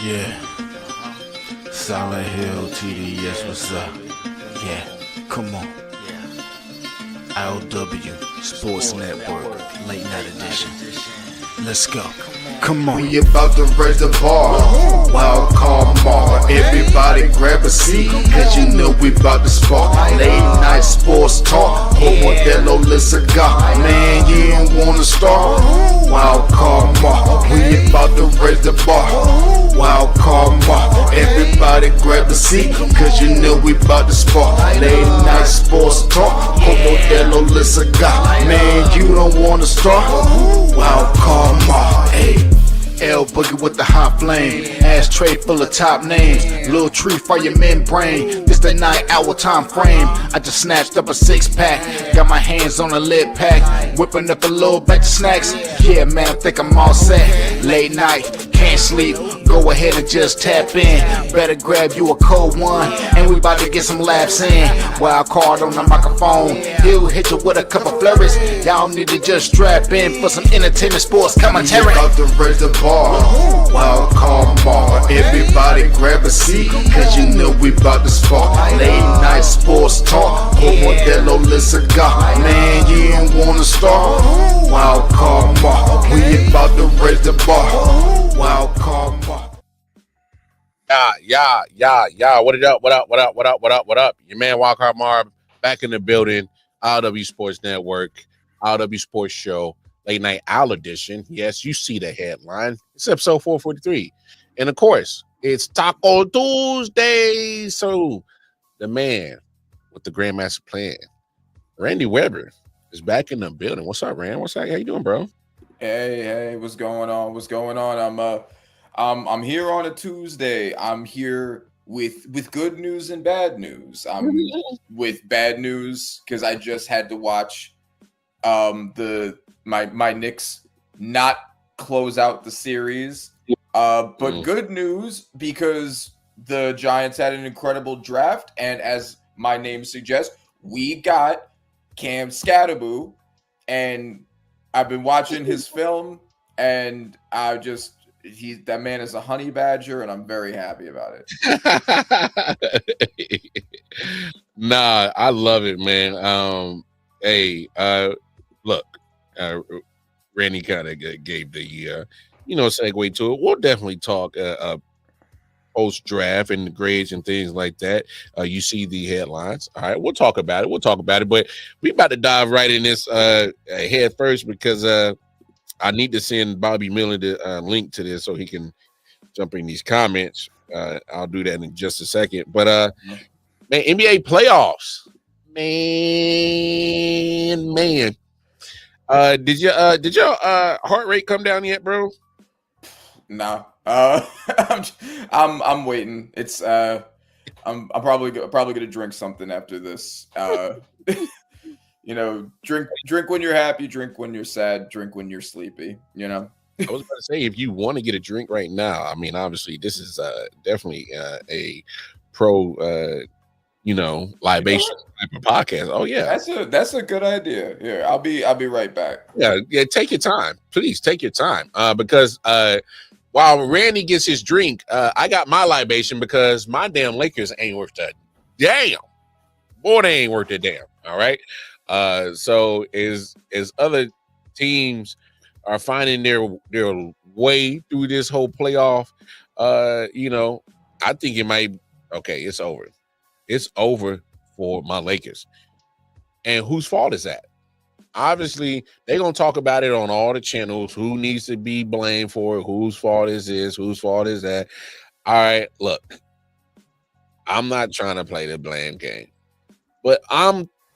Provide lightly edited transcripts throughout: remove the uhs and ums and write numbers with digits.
Yeah, Silent Hill TD, yes, what's up? Yeah, come on. I.O.W. Sports Network, late night edition. Let's go. Come on. We about to raise the bar. Wild card mark. Everybody grab a seat, cause you know we about to spark. Late night sports talk. Modelo Le Cigar. Man, you don't wanna start. Wild card mark. We about to raise the bar. Wild card mark. Everybody grab a seat, cause you know we about to spark. Late night sports talk. Modelo Le Cigar. Man, you don't wanna start. Wild card mark. Hey. L Boogie with the hot flame, ashtray full of top names, little tree for your membrane. This the 9-hour time frame. I just snatched up a 6-pack, got my hands on a lid pack, whipping up a little batch of snacks. Yeah, man, I think I'm all set. Late night, can't sleep. Go ahead and just tap in. Better grab you a cold one, and we about to get some laps in. Wild card on the microphone, he'll hit you with a couple flurries. Y'all need to just strap in for some entertainment sports commentary. About to raise the bar. Wild card bar. Everybody grab a seat, cause you know we about to spark. Late night sports talk. Modelo Le Cigar. Man, you don't wanna start. Wild card bar. We about to raise the bar. Wild card bar. Yeah. What up? Your man Wildcard Marv back in the building. I.O.W. Sports Network, I.O.W. Sports Show, Late Night Owl Edition. Yes, you see the headline. It's episode 443. And of course, it's Taco Tuesday. So the man with the Grandmaster plan, Randy Weber, is back in the building. What's up, Rand? What's up? How you doing, bro? Hey, what's going on? I'm here on a Tuesday. I'm here with good news and bad news. I'm with bad news because I just had to watch my Knicks not close out the series. But good news because the Giants had an incredible draft, and as my name suggests, we got Cam Scatterboo, and I've been watching his film, and that man is a honey badger, and I'm very happy about it. Nah, I love it, man. Look, Randy kind of gave the segue to it. We'll definitely talk post draft and the grades and things like that. You see the headlines. All right, we'll talk about it. But we about to dive right in this head first because I need to send Bobby Miller the link to this so he can jump in these comments. I'll do that in just a second. But man, NBA playoffs, man. Did your heart rate come down yet, bro? No. I'm waiting. It's I'm probably gonna drink something after this. Drink when you're happy, drink when you're sad, drink when you're sleepy. I was about to say, if you want to get a drink right now, I mean, obviously this is definitely a pro libation type of podcast. Oh yeah, that's a good idea. Here, I'll be right back. Yeah, take your time, please take your time, because while Randy gets his drink, I got my libation because my damn Lakers ain't worth a damn. Boy, they ain't worth a damn. All right. So as other teams are finding their way through this whole playoff, I think it might. Okay, it's over. It's over for my Lakers. And whose fault is that? Obviously, they're going to talk about it on all the channels. Who needs to be blamed for it? Whose fault is this? Whose fault is that? All right, look, I'm not trying to play the blame game. But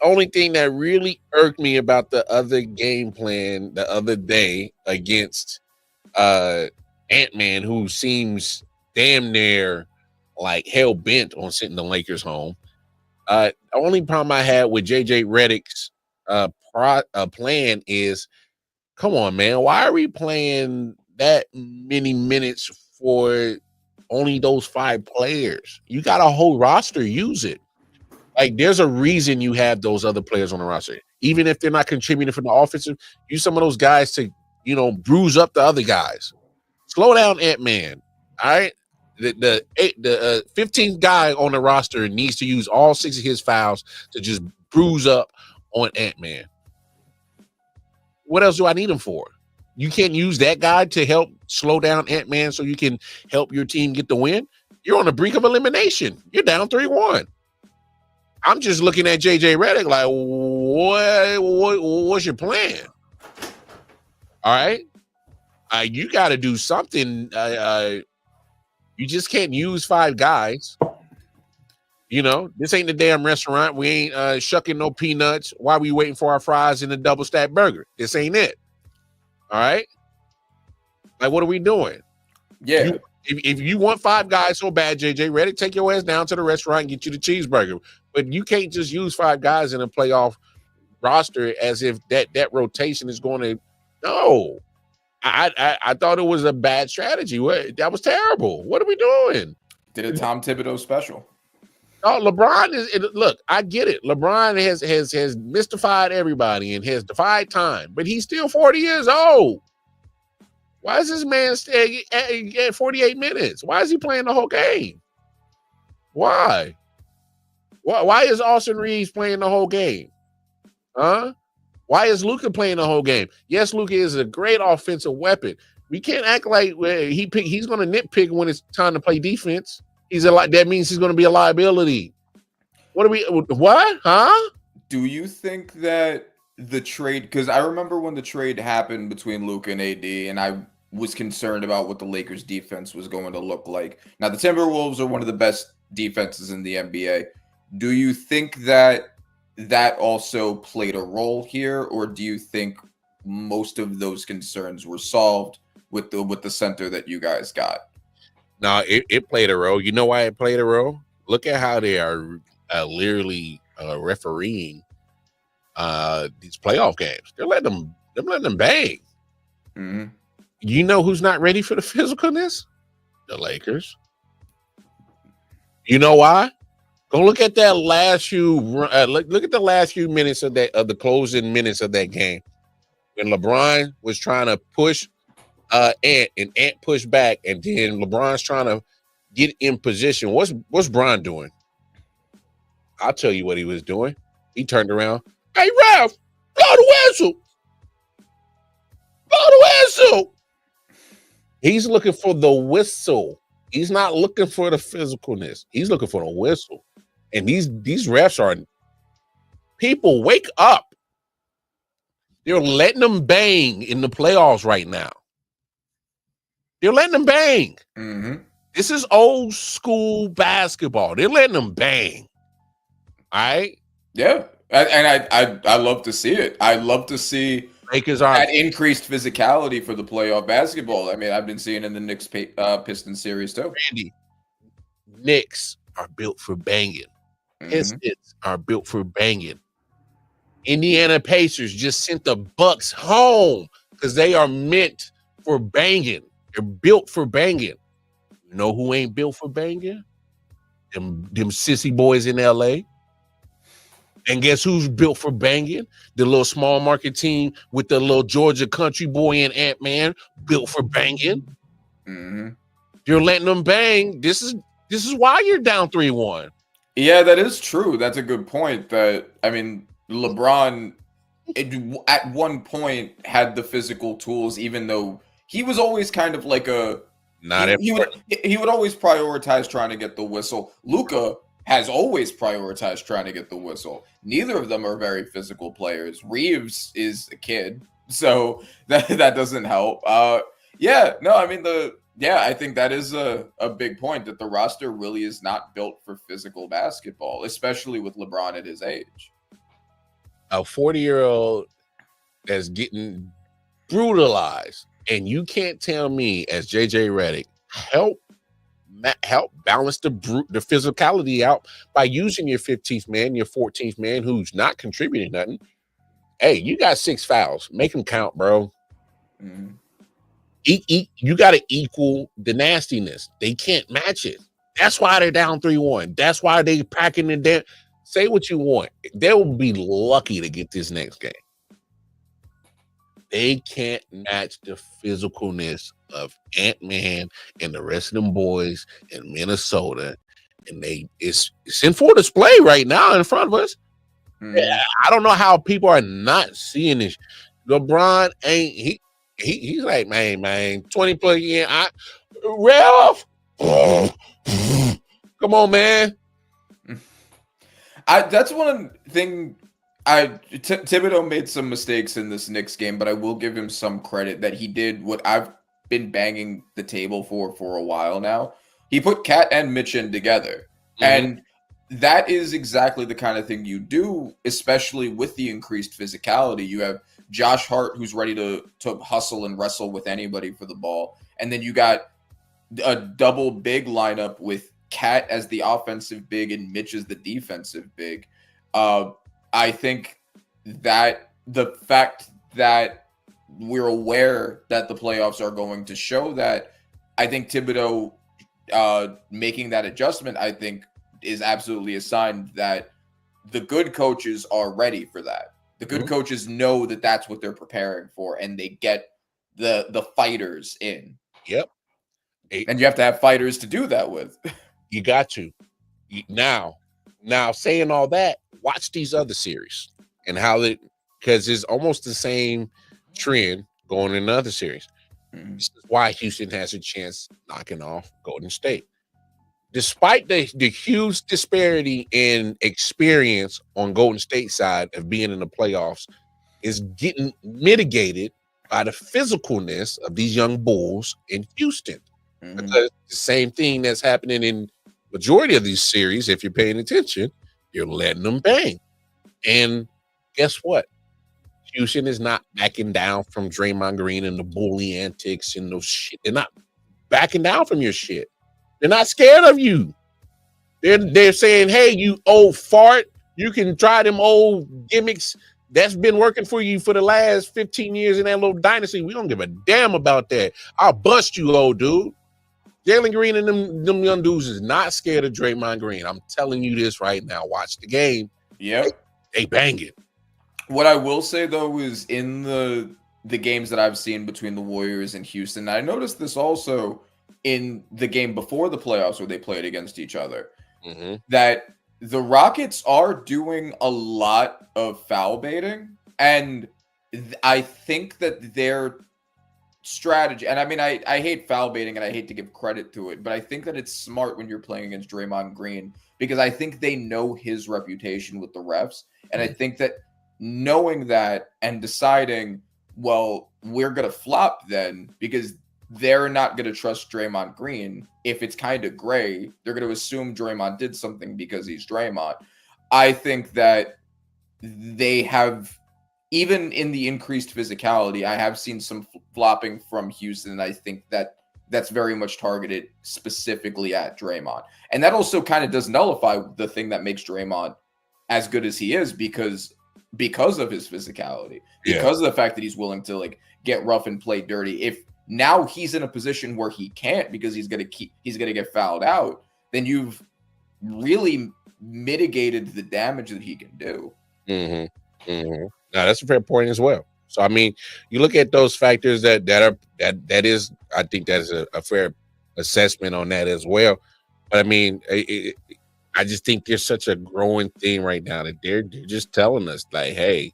only thing that really irked me about the other game plan the other day against Ant-Man, who seems damn near like hell bent on sending the Lakers home. The only problem I had with JJ Redick's plan is, come on, man, why are we playing that many minutes for only those 5 players? You got a whole roster, use it. Like, there's a reason you have those other players on the roster. Even if they're not contributing from the offensive, use some of those guys to, bruise up the other guys. Slow down, Ant-Man. All right? The 15th guy on the roster needs to use all 6 of his fouls to just bruise up on Ant-Man. What else do I need him for? You can't use that guy to help slow down Ant-Man so you can help your team get the win. You're on the brink of elimination. You're down 3-1. I'm just looking at JJ Redick like, what's your plan? All right. You got to do something. You just can't use 5 guys. You know, this ain't the damn restaurant. We ain't shucking no peanuts while we waiting for our fries and a double stack burger. This ain't it. All right. Like, what are we doing? Yeah. If you want 5 guys so bad, JJ Redick, take your ass down to the restaurant and get you the cheeseburger. But you can't just use 5 guys in a playoff roster as if that rotation is going to. No. I thought it was a bad strategy. That was terrible. What are we doing? Did a Tom Thibodeau special. Oh, LeBron look, I get it. LeBron has mystified everybody and has defied time, but he's still 40 years old. Why is this man staying at 48 minutes? Why is he playing the whole game? Why? Why is Austin Reeves playing the whole game? Huh? Why is Luka playing the whole game? Yes, Luka is a great offensive weapon. We can't act like he's going to nitpick when it's time to play defense. That means he's going to be a liability. What? Huh? Do you think that the trade, because I remember when the trade happened between Luka and AD, and I was concerned about what the Lakers defense was going to look like. Now, the Timberwolves are one of the best defenses in the NBA. Do you think that also played a role here, or do you think most of those concerns were solved with the center that you guys got? No, it played a role. You know why it played a role? Look at how they are literally refereeing these playoff games. They're letting them bang. Mm-hmm. You know who's not ready for the physicalness? The Lakers. You know why? Go look at that last few. Look at the last few minutes of the closing minutes of that game when LeBron was trying to push Ant, and Ant pushed back, and then LeBron's trying to get in position. What's Bron doing? I'll tell you what he was doing. He turned around. Hey, ref, blow the whistle. Blow the whistle. He's looking for the whistle. He's not looking for the physicalness. He's looking for the whistle. And these refs are people. Wake up! They're letting them bang in the playoffs right now. They're letting them bang. Mm-hmm. This is old school basketball. They're letting them bang. All right. Yeah, and I love to see it. I love to see Lakers are that increased physicality for the playoff basketball. I mean, I've been seeing in the Knicks Pistons series too. Randy, Knicks are built for banging. Pistons are built for banging. Indiana Pacers just sent the Bucks home because they are meant for banging. They're built for banging. You know who ain't built for banging? Them sissy boys in LA. And guess who's built for banging? The little small market team with the little Georgia country boy and Ant-Man, built for banging. Mm-hmm. You're letting them bang. This is why you're down 3-1. Yeah, that is true. That's a good point. LeBron at one point had the physical tools, even though he was always kind of like he would always prioritize trying to get the whistle. Luka has always prioritized trying to get the whistle. Neither of them are very physical players. Reeves is a kid, so that doesn't help. I think that is a big point, that the roster really is not built for physical basketball, especially with LeBron at his age. A 40-year-old that's getting brutalized, and you can't tell me as JJ Redick help balance the physicality out by using your 15th man, your 14th man who's not contributing nothing. Hey, you got 6 fouls. Make them count, bro. Mm-hmm. You got to equal the nastiness. They can't match it. That's why they're down 3-1. That's why they packing it down. Say what you want. They will be lucky to get this next game. they can't match the physicalness of Ant-Man and the rest of them boys in Minnesota. And it's in full display right now in front of us. Mhm. I don't know how people are not seeing this. LeBron ain't he's like, man, 20 plus year. Ralph, come on, man. That's one thing. Thibodeau made some mistakes in this Knicks game, but I will give him some credit that he did what I've been banging the table for a while now. He put Cat and Mitch in together, and that is exactly the kind of thing you do, especially with the increased physicality. You have Josh Hart, who's ready to hustle and wrestle with anybody for the ball, and then you got a double big lineup with Cat as the offensive big and Mitch as the defensive big. I think that the fact that we're aware that the playoffs are going to show that, I think Thibodeau making that adjustment, I think, is absolutely a sign that the good coaches are ready for that. The good coaches know that that's what they're preparing for, and they get the fighters in. Yep. And you have to have fighters to do that with. You got to. Now, saying all that, watch these other series and how because it's almost the same trend going in other series. This is why Houston has a chance knocking off Golden State. Despite the huge disparity in experience on Golden State side of being in the playoffs, is getting mitigated by the physicalness of these young bulls in Houston. Because the same thing that's happening in majority of these series, if you're paying attention, you're letting them bang. And guess what? Houston is not backing down from Draymond Green and the bully antics and those shit. They're not backing down from your shit. They're not scared of you. They're saying, hey, you old fart, you can try them old gimmicks that's been working for you for the last 15 years in that little dynasty. We don't give a damn about that. I'll bust you, old dude. Jalen Green and them young dudes is not scared of Draymond Green. I'm telling you this right now. Watch the game. Yep. They bang it. What I will say, though, is in the games that I've seen between the Warriors and Houston, I noticed this also in the game before the playoffs where they played against each other, that the Rockets are doing a lot of foul baiting. And I think that their strategy, and I mean, I hate foul baiting and I hate to give credit to it, but I think that it's smart when you're playing against Draymond Green, because I think they know his reputation with the refs. And I think that knowing that and deciding, well, we're going to flop then, because they're not going to trust Draymond Green. If it's kind of gray, they're going to assume Draymond did something because he's Draymond. I think that they have, even in the increased physicality, I have seen some flopping from Houston, and I think that that's very much targeted specifically at Draymond. And that also kind of does nullify the thing that makes Draymond as good as he is, because of his physicality, because of the fact that he's willing to like get rough and play dirty. If now he's in a position where he can't because he's gonna get fouled out, then you've really mitigated the damage that he can do. Now that's a fair point as well. So I mean, you look at those factors that is, I think that's a fair assessment on that as well. But I mean, I just think there's such a growing thing right now that they're just telling us like, hey,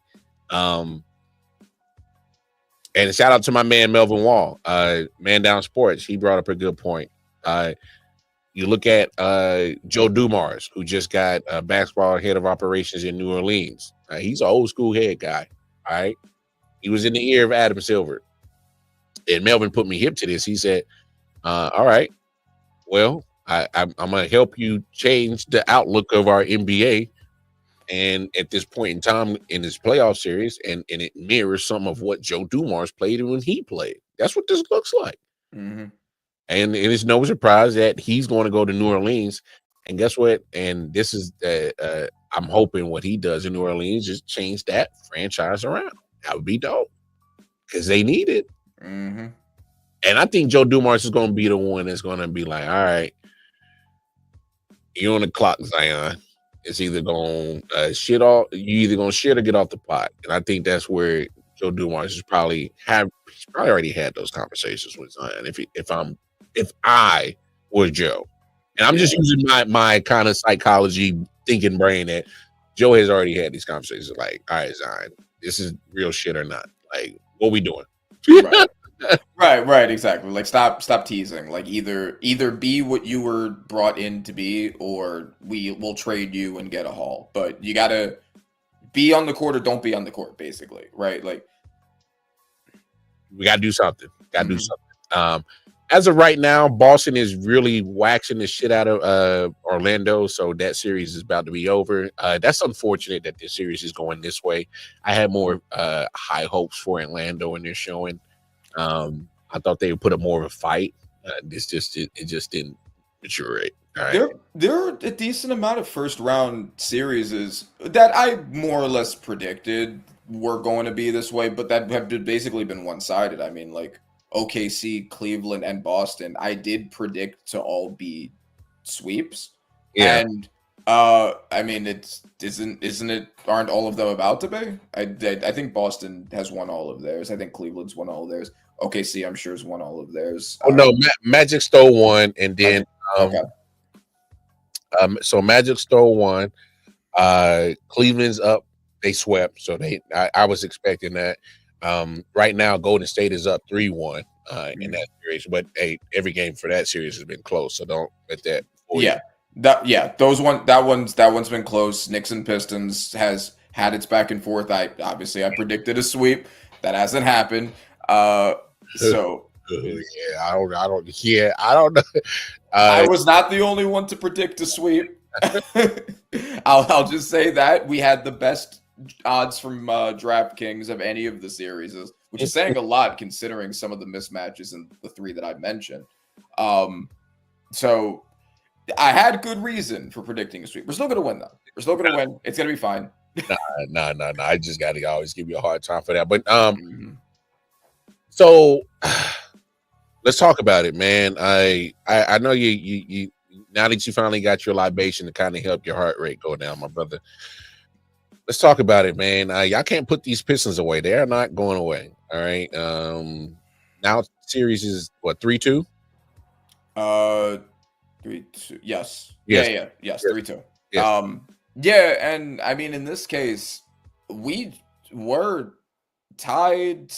and shout out to my man Melvin Wall, Man Down Sports. He brought up a good point. You look at Joe Dumars, who just got basketball head of operations in New Orleans. He's an old school head guy. All right, he was in the ear of Adam Silver, and Melvin put me hip to this. He said, "All right, well, I'm gonna help you change the outlook of our NBA." And at this point in time in this playoff series, and it mirrors some of what Joe Dumars played when he played. That's what this looks like. And it's no surprise that he's going to go to New Orleans. And guess what? And this is, I'm hoping what he does in New Orleans is change that franchise around. That would be dope because they need it. And I think Joe Dumars is going to be the one that's going to be like, all right, you're on the clock, Zion. It's either going to shit or get off the pot. And I think that's where still do want to probably he's probably already had those conversations with Zion. If I was Joe, and I'm just using my kind of psychology thinking brain that Joe has already had these conversations. Like, all right, Zion, this is real shit or not? Like, what we doing? Right, exactly. Like, stop teasing. Like, either be what you were brought in to be, or we will trade you and get a haul. But you gotta be on the court or don't be on the court, basically, right? Like, we gotta do something. Do something. As of right now, Boston is really waxing the shit out of Orlando, so that series is about to be over. That's unfortunate that this series is going this way. I had more high hopes for Orlando in their showing. I thought they would put up more of a fight. It just didn't mature it. All right. There are a decent amount of first round series that I more or less predicted were going to be this way, but that have basically been one sided. I mean, like OKC, Cleveland, and Boston, I did predict to all be sweeps. Yeah. And I mean, isn't it? Aren't all of them about to be? I think Boston has won all of theirs. I think Cleveland's won all of theirs. OKC, I'm sure, has won all of theirs. Oh no, Magic stole one, and then so Magic stole one. Cleveland's up. They swept, so I was expecting that. Right now, Golden State is up 3-1 in that series, but hey, every game for that series has been close, so don't let that. That one's been close. Knicks and Pistons has had its back and forth. I predicted a sweep. That hasn't happened. So I don't know. I was not the only one to predict a sweep. I'll just say that we had the best odds from DraftKings of any of the series, which is saying a lot considering some of the mismatches in the three that I mentioned. So I had good reason for predicting a sweep. We're still going to win, though. We're still going to win. It's going to be fine. No. I just got to always give you a hard time for that. But so let's talk about it, man. I know you now that you finally got your libation to kind of help your heart rate go down, my brother. Let's talk about it, man. Y'all can't put these Pistons away. They are not going away. All right. Now series is what, 3-2? 3-2. Yes. Yes. 3-2. Yes. Yeah, and I mean, in this case, we were tied,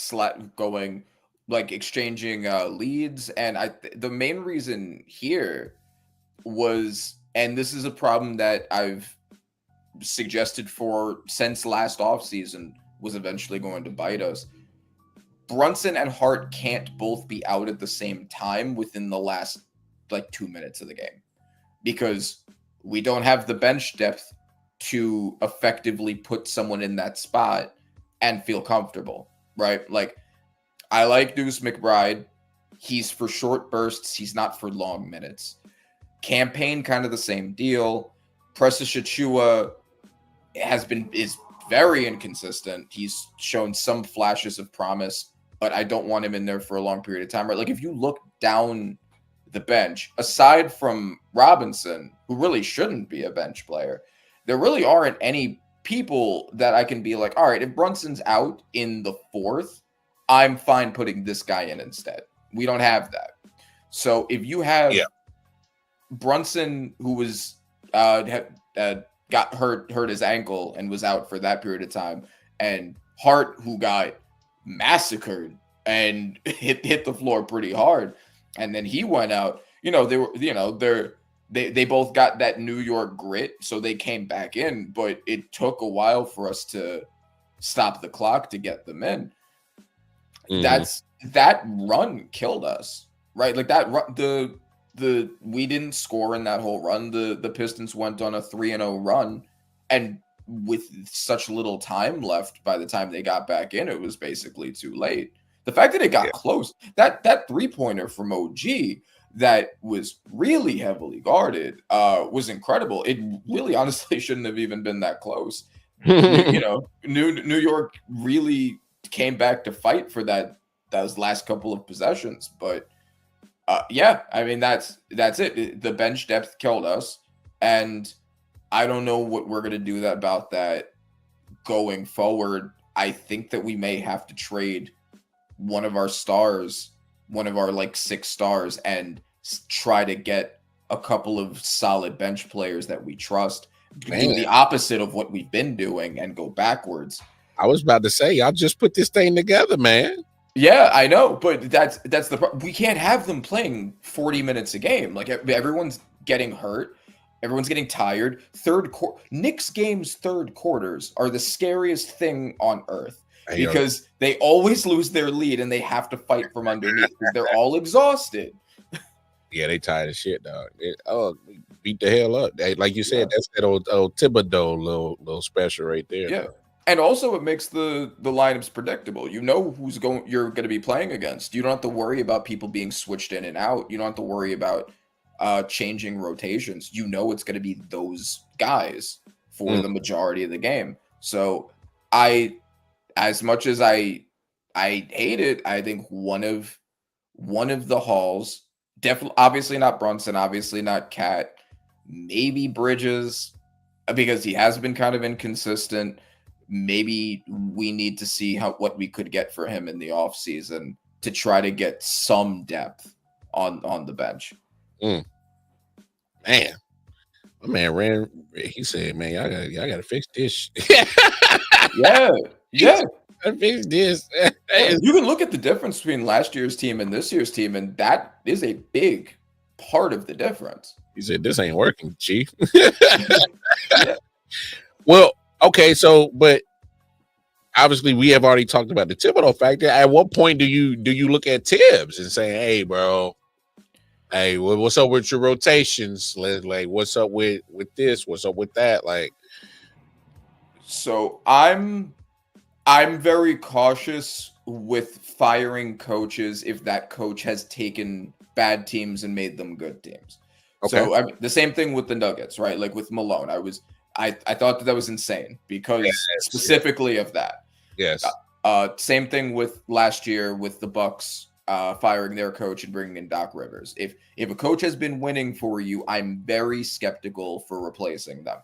going, like, exchanging leads, and the main reason here was, and this is a problem that I've suggested for since last offseason, was eventually going to bite us. Brunson and Hart can't both be out at the same time within the last, like, 2 minutes of the game, because we don't have the bench depth to effectively put someone in that spot and feel comfortable, right? Like, I like Deuce McBride. He's for short bursts. He's not for long minutes. Campaign, kind of the same deal. Precious Achua is very inconsistent. He's shown some flashes of promise, but I don't want him in there for a long period of time, right? Like, if you look down the bench, aside from Robinson, who really shouldn't be a bench player, there really aren't any people that I can be like, all right, if Brunson's out in the fourth, I'm fine putting this guy in instead. We don't have that. So if you have Brunson, who was got hurt his ankle and was out for that period of time, and Hart, who got massacred and hit the floor pretty hard, and then he went out, they both got that New York grit, so they came back in, but it took a while for us to stop the clock to get them in. That run killed us, right? Like, that run, we didn't score in that whole run. The Pistons went on a 3-0 run, and with such little time left by the time they got back in, it was basically too late. The fact that it got close, that 3-pointer from OG that was really heavily guarded was incredible. It really honestly shouldn't have even been that close. New York really came back to fight for those last couple of possessions, but I mean, that's it. The bench depth killed us, and I don't know what we're gonna do about that going forward. I think that we may have to trade one of our stars, one of our like 6 stars, and try to get a couple of solid bench players that we trust. Man. Do the opposite of what we've been doing and go backwards. I was about to say, y'all just put this thing together, man. Yeah, I know, but that's the problem. We can't have them playing 40 minutes a game. Like everyone's getting hurt, everyone's getting tired. Knicks games third quarters are the scariest thing on earth because they always lose their lead and they have to fight from underneath because they're all exhausted. Yeah, they tired of shit, dog. Beat the hell up. Like you said, that's that old Thibodeau little special right there. Yeah. And also it makes the lineups predictable. You know who's you're going to be playing against. You don't have to worry about people being switched in and out. You don't have to worry about changing rotations. You know it's going to be those guys for the majority of the game. So as much as I hate it, I think one of the hauls, definitely, obviously not Brunson, obviously not Cat, maybe Bridges, because he has been kind of inconsistent. Maybe we need to see what we could get for him in the offseason to try to get some depth on the bench. Man, my man ran. He said, "Man, y'all gotta fix this." yeah. Fix this. You can look at the difference between last year's team and this year's team, and that is a big part of the difference. He said, "This ain't working, Chief." Well, okay, so but obviously we have already talked about the Thibodeau factor. At what point do you look at Tibbs and say, "Hey, bro, hey, what's up with your rotations? Like, what's up with this? What's up with that?" Like, so I'm very cautious with firing coaches if that coach has taken bad teams and made them good teams. Okay. So the same thing with the Nuggets, right? Like with Malone, I thought that was insane because specifically of that. Yes. Same thing with last year with the Bucks firing their coach and bringing in Doc Rivers. If a coach has been winning for you, I'm very skeptical for replacing them.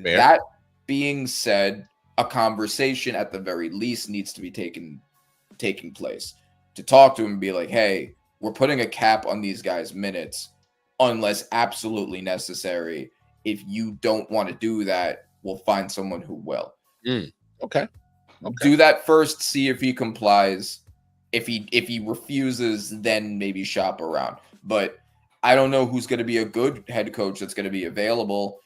Fair. That being said, a conversation at the very least needs to be taking place to talk to him and be like, "Hey, we're putting a cap on these guys' minutes unless absolutely necessary. If you don't want to do that, we'll find someone who will." Okay. Do that first, see if he complies. If he refuses, then maybe shop around. But I don't know who's going to be a good head coach that's going to be available.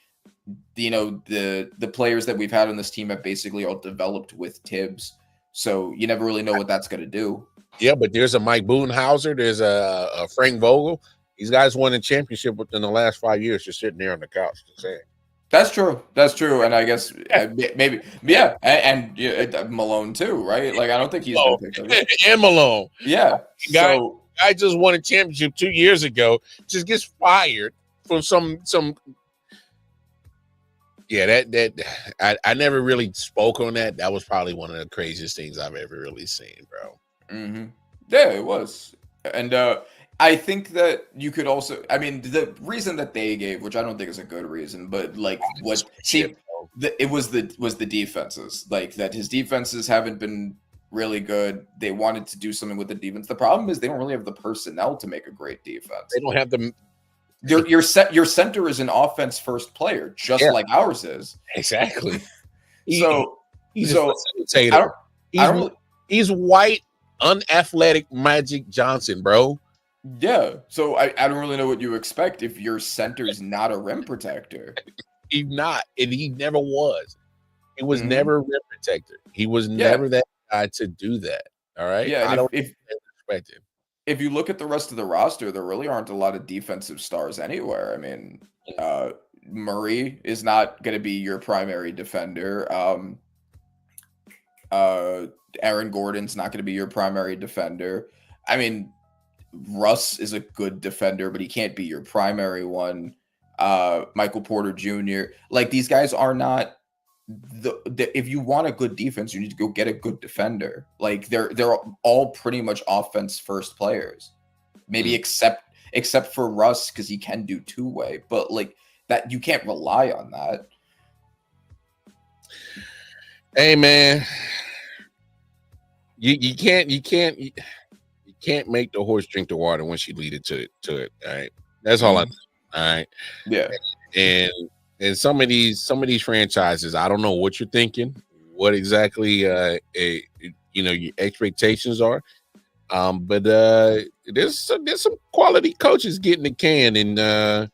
You know, the players that we've had on this team have basically all developed with Tibbs. So you never really know what that's going to do. Yeah, but there's a Mike Budenhauser. There's a Frank Vogel. These guys won a championship within the last 5 years, just sitting there on the couch. Just saying. That's true. And I guess maybe, yeah. And Malone too, right? Like, I don't think he's been picked up. And Malone. Yeah. Guy just won a championship 2 years ago, just gets fired from some. Yeah, I never really spoke on that. That was probably one of the craziest things I've ever really seen, bro. Mm-hmm. Yeah, it was. And I think that you could also, I mean, the reason that they gave, which I don't think is a good reason, but like it was the defenses, like that his defenses haven't been really good. They wanted to do something with the defense. The problem is they don't really have the personnel to make a great defense. They don't have the. Your center is an offense first player, just like ours is. Exactly. He's white, unathletic Magic Johnson, bro. Yeah. So I don't really know what you expect if your center's not a rim protector. He's not, and he never was. He was never a rim protector. He was never that guy to do that. All right. Yeah. I don't expect him. If you look at the rest of the roster, there really aren't a lot of defensive stars anywhere. I mean, Murray is not going to be your primary defender. Aaron Gordon's not going to be your primary defender. I mean, Russ is a good defender, but he can't be your primary one. Michael Porter Jr. Like, these guys are not if you want a good defense, you need to go get a good defender. Like, they're all pretty much offense first players, maybe except for Russ, because he can do two-way, but like that, you can't rely on that. Hey man, You can't make the horse drink the water once you lead it to it. All right, that's all I. All right, Yeah. and some of these franchises, I don't know what you're thinking, what exactly your expectations are. But there's some quality coaches getting the can, and there's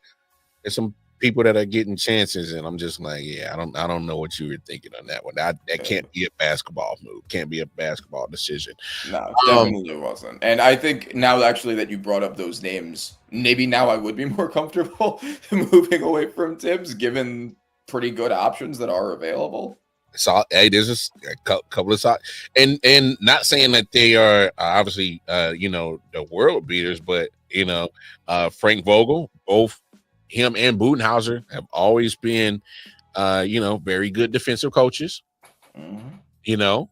some people that are getting chances, and I'm just like, yeah, I don't know what you were thinking on that one. That can't be a basketball move, can't be a basketball decision. No, definitely wasn't. And I think now actually that you brought up those names, maybe now I would be more comfortable moving away from Tibbs, given pretty good options that are available. So hey, there's a couple of sides, and not saying that they are obviously the world beaters, but Frank Vogel, both him and Budenhauser have always been very good defensive coaches. Mm-hmm.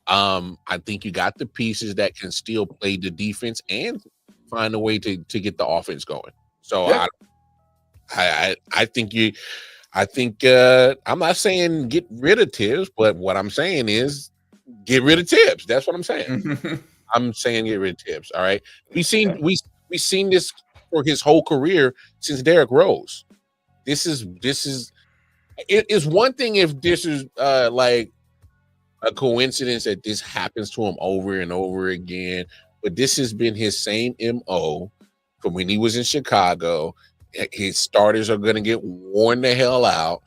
I think you got the pieces that can still play the defense and find a way to get the offense going. So yeah. I think I'm not saying get rid of Tibbs, but what I'm saying is get rid of Tibbs. That's what I'm saying. I'm saying get rid of Tibbs. All right. We've seen this for his whole career since Derrick Rose. This is one thing if this is like a coincidence that this happens to him over and over again, but this has been his same MO from when he was in Chicago. His starters are going to get worn the hell out.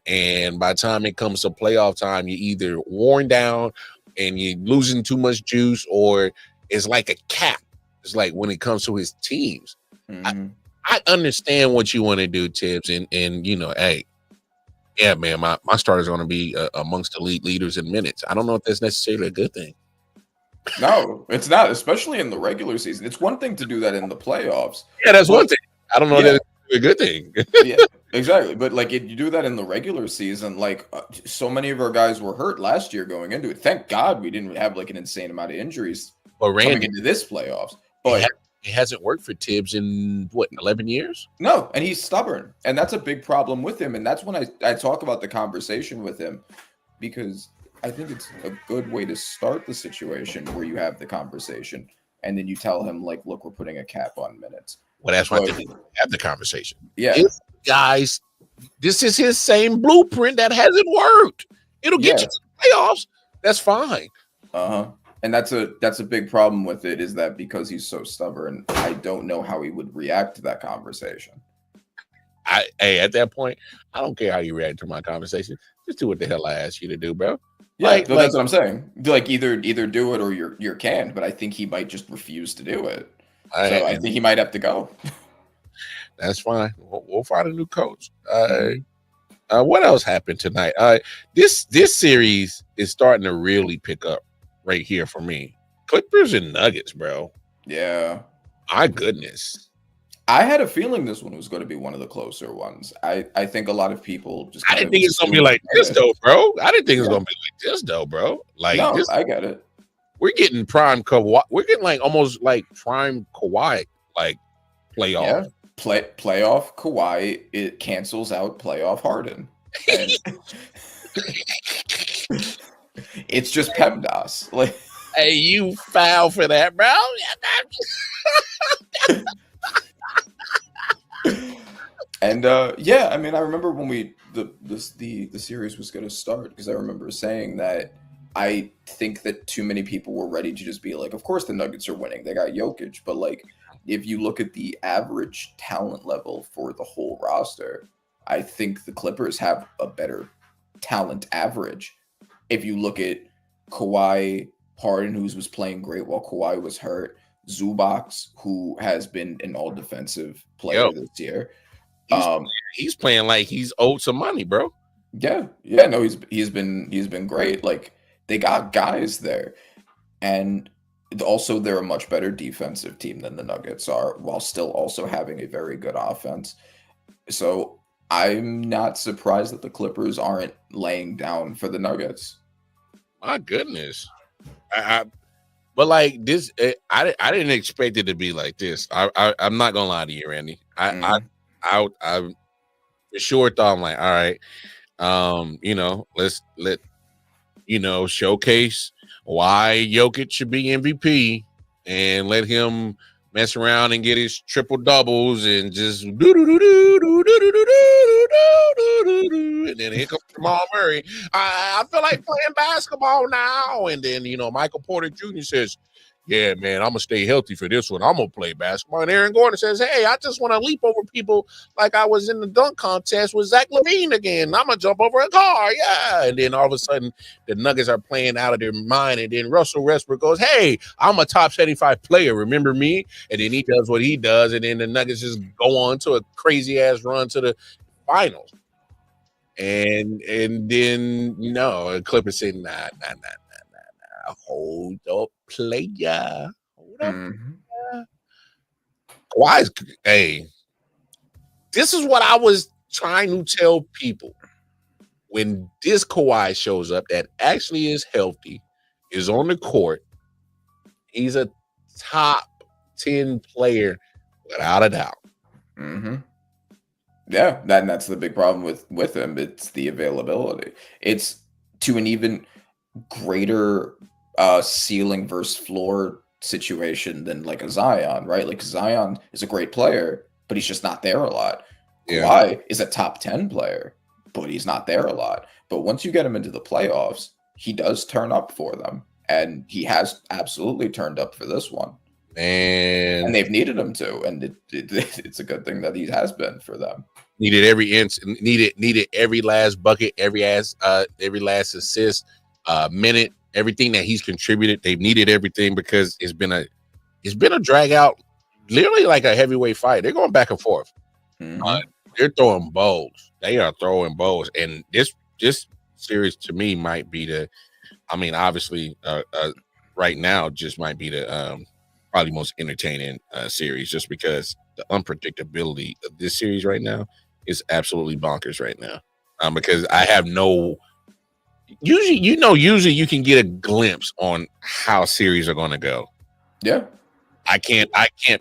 And by the time it comes to playoff time, you're either worn down and you're losing too much juice, or it's like a cap. It's like when it comes to his teams. Mm-hmm. I understand what you want to do, Tibbs, and hey, yeah, man, my starters are going to be amongst elite leaders in minutes. I don't know if that's necessarily a good thing. No, it's not, especially in the regular season. It's one thing to do that in the playoffs. Yeah, that's one thing. I don't know if that's a good thing. Yeah, exactly. But like, if you do that in the regular season, like so many of our guys were hurt last year going into it. Thank God we didn't have like an insane amount of injuries coming into this playoffs. But it hasn't worked for Tibbs in 11 years? No, and he's stubborn, and that's a big problem with him. And that's when I talk about the conversation with him, because I think it's a good way to start the situation where you have the conversation, and then you tell him like, "Look, we're putting a cap on minutes." Well, that's why I think we have the conversation. Yeah, guys, this is his same blueprint that hasn't worked. It'll get you to the playoffs. That's fine. And that's a big problem with it, is that because he's so stubborn, I don't know how he would react to that conversation. At that point, I don't care how you react to my conversation. Just do what the hell I asked you to do, bro. Yeah, that's what I'm saying. Like either do it or you're canned. But I think he might just refuse to do it. So I think he might have to go. That's fine. We'll find a new coach. What else happened tonight? This series is starting to really pick up right here for me. Clippers and Nuggets, bro. Yeah. My goodness. I had a feeling this one was going to be one of the closer ones. I think a lot of people just. I didn't think it's going to be like this, though, bro. I didn't think it was going to be like this, though, bro. Like, no, this, I get it. We're getting prime Kawhi. We're getting like almost like prime Kawhi, like playoff. Yeah. Playoff Kawhi, it cancels out playoff Harden. And it's just PEMDAS. Like, hey, you foul for that, bro. And I mean, I remember when the series was going to start, because I remember saying that I think that too many people were ready to just be like, of course the Nuggets are winning. They got Jokic, but like, if you look at the average talent level for the whole roster, I think the Clippers have a better talent average. If you look at Kawhi, Harden, who was playing great while Kawhi was hurt, Zubac, who has been an all-defensive player this year. He's playing like he's owed some money, bro. Yeah, no, he's been great. Like, they got guys there, and also they're a much better defensive team than the Nuggets are, while still also having a very good offense. So I'm not surprised that the Clippers aren't laying down for the Nuggets. My goodness. But like this, I didn't expect it to be like this. I'm not gonna lie to you, Randy. I for sure thought, I'm like, all right, let's showcase why Jokic should be MVP and let him mess around and get his triple doubles and just and then here comes Jamal Murray. I feel like playing basketball now. And then Michael Porter Jr. says, "Yeah, man, I'm gonna stay healthy for this one. I'm gonna play basketball." And Aaron Gordon says, "Hey, I just want to leap over people like I was in the dunk contest with Zach LaVine again. I'm gonna jump over a car, yeah." And then all of a sudden, the Nuggets are playing out of their mind. And then Russell Westbrook goes, "Hey, I'm a top 75 player. Remember me?" And then he does what he does, and then the Nuggets just go on to a crazy ass run to the finals. And then Clippers say, "Nah. Hold up, player. Hold up." Kawhi's, hey, this is what I was trying to tell people. When this Kawhi shows up that actually is healthy, is on the court, he's a top 10 player without a doubt. Yeah, that's the big problem with him. It's the availability. It's to an even greater ceiling versus floor situation than like a Zion, right? Like Zion is a great player, but he's just not there a lot. Yeah. Kawhi is a top 10 player, but he's not there a lot. But once you get him into the playoffs, he does turn up for them. And he has absolutely turned up for this one. And they've needed him to. And it's a good thing that he has been for them. Needed every inch, needed every last bucket, every last assist, minute, everything that he's contributed. They've needed everything because it's been a drag out, literally like a heavyweight fight. They're going back and forth. They're throwing bows. They are throwing bows, and this series to me might be obviously right now just might be the probably most entertaining series, just because the unpredictability of this series right now is absolutely bonkers right now. Because I have no. Usually you can get a glimpse on how series are going to go. Yeah, I can't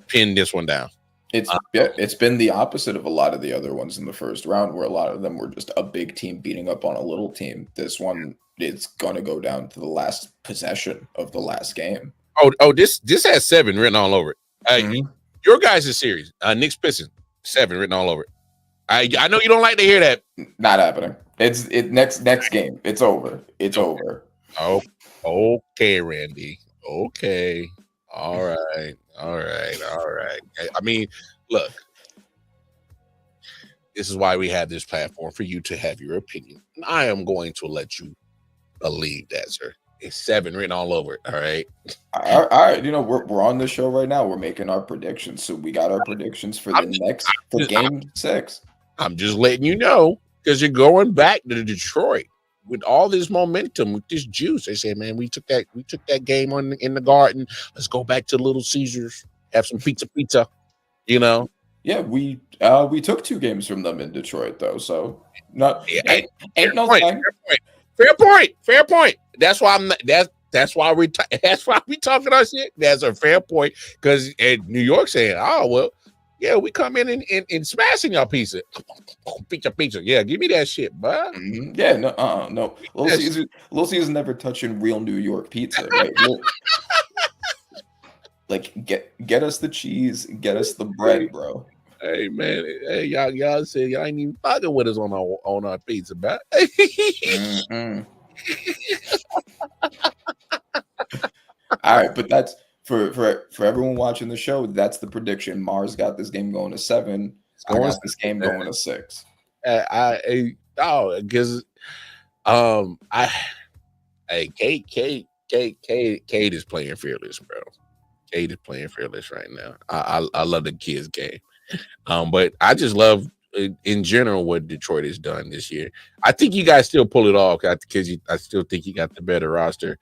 pin this one down. It's been the opposite of a lot of the other ones in the first round, where a lot of them were just a big team beating up on a little team. This one, it's going to go down to the last possession of the last game. Oh, this has 7 written all over it. Your guys' series, Knicks Pistons, 7 written all over it. I know you don't like to hear that. Not happening. It's next game. It's over. It's over. Oh, okay, Randy. Okay. All right. I mean, look, this is why we have this platform, for you to have your opinion. And I am going to let you believe that, sir. It's 7 written all over it. All right. All right. We're on this show right now. We're making our predictions. So we got our predictions for game 6. I'm just letting you know, because you're going back to Detroit with all this momentum, with this juice. They say, man, we took that game in the Garden. Let's go back to Little Caesars, have some pizza. Yeah, we took 2 games from them in Detroit, though. So ain't no thing. Fair point. That's why we talking our shit. That's a fair point, because New York saying, "Oh well, yeah, we come in and smashing your pizza. Pizza. Yeah, give me that shit, bud." Yeah, no. Little Caesars never touching real New York pizza, right? Like get us the cheese, get us the bread, bro. Hey man, hey y'all said y'all ain't even fucking with us on our pizza, bro. All right, but that's for everyone watching the show. That's the prediction. Mars got this game going to 7. I got this game going to 6. Kate is playing fearless, bro. Kate is playing fearless right now. I love the kids game, but I just love in general what Detroit has done this year. I think you guys still pull it off because I still think you got the better roster.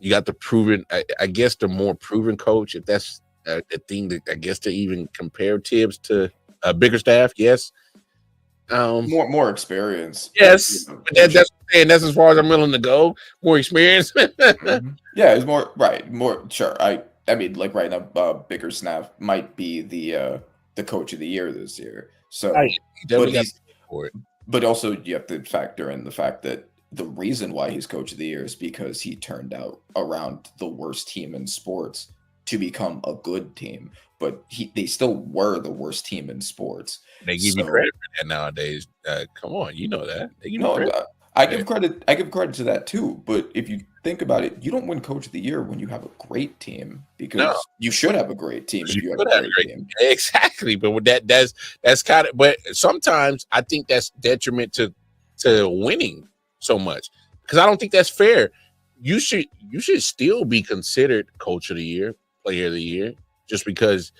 You got the proven, I guess, the more proven coach, if that's a thing that I guess to even compare Tibbs to a bigger staff. Yes. More experience. Yes, that's as far as I'm willing to go. More experience. Yeah, it's more right. More sure. I mean, like right now, Bickerstaff might be the coach of the year this year. So, but also you have to factor in the fact that the reason why he's coach of the year is because he turned out around the worst team in sports to become a good team. But they still were the worst team in sports. They give you credit for that nowadays. Come on, you know that. They give you credit. I give credit. I give credit to that too. But if you think about it, you don't win coach of the year when you have a great team, because you should have a great team if you have a great team. Exactly. But with that's kind of. But sometimes I think that's detriment to winning so much, because I don't think that's fair. You should still be considered coach of the year, player of the year, just because,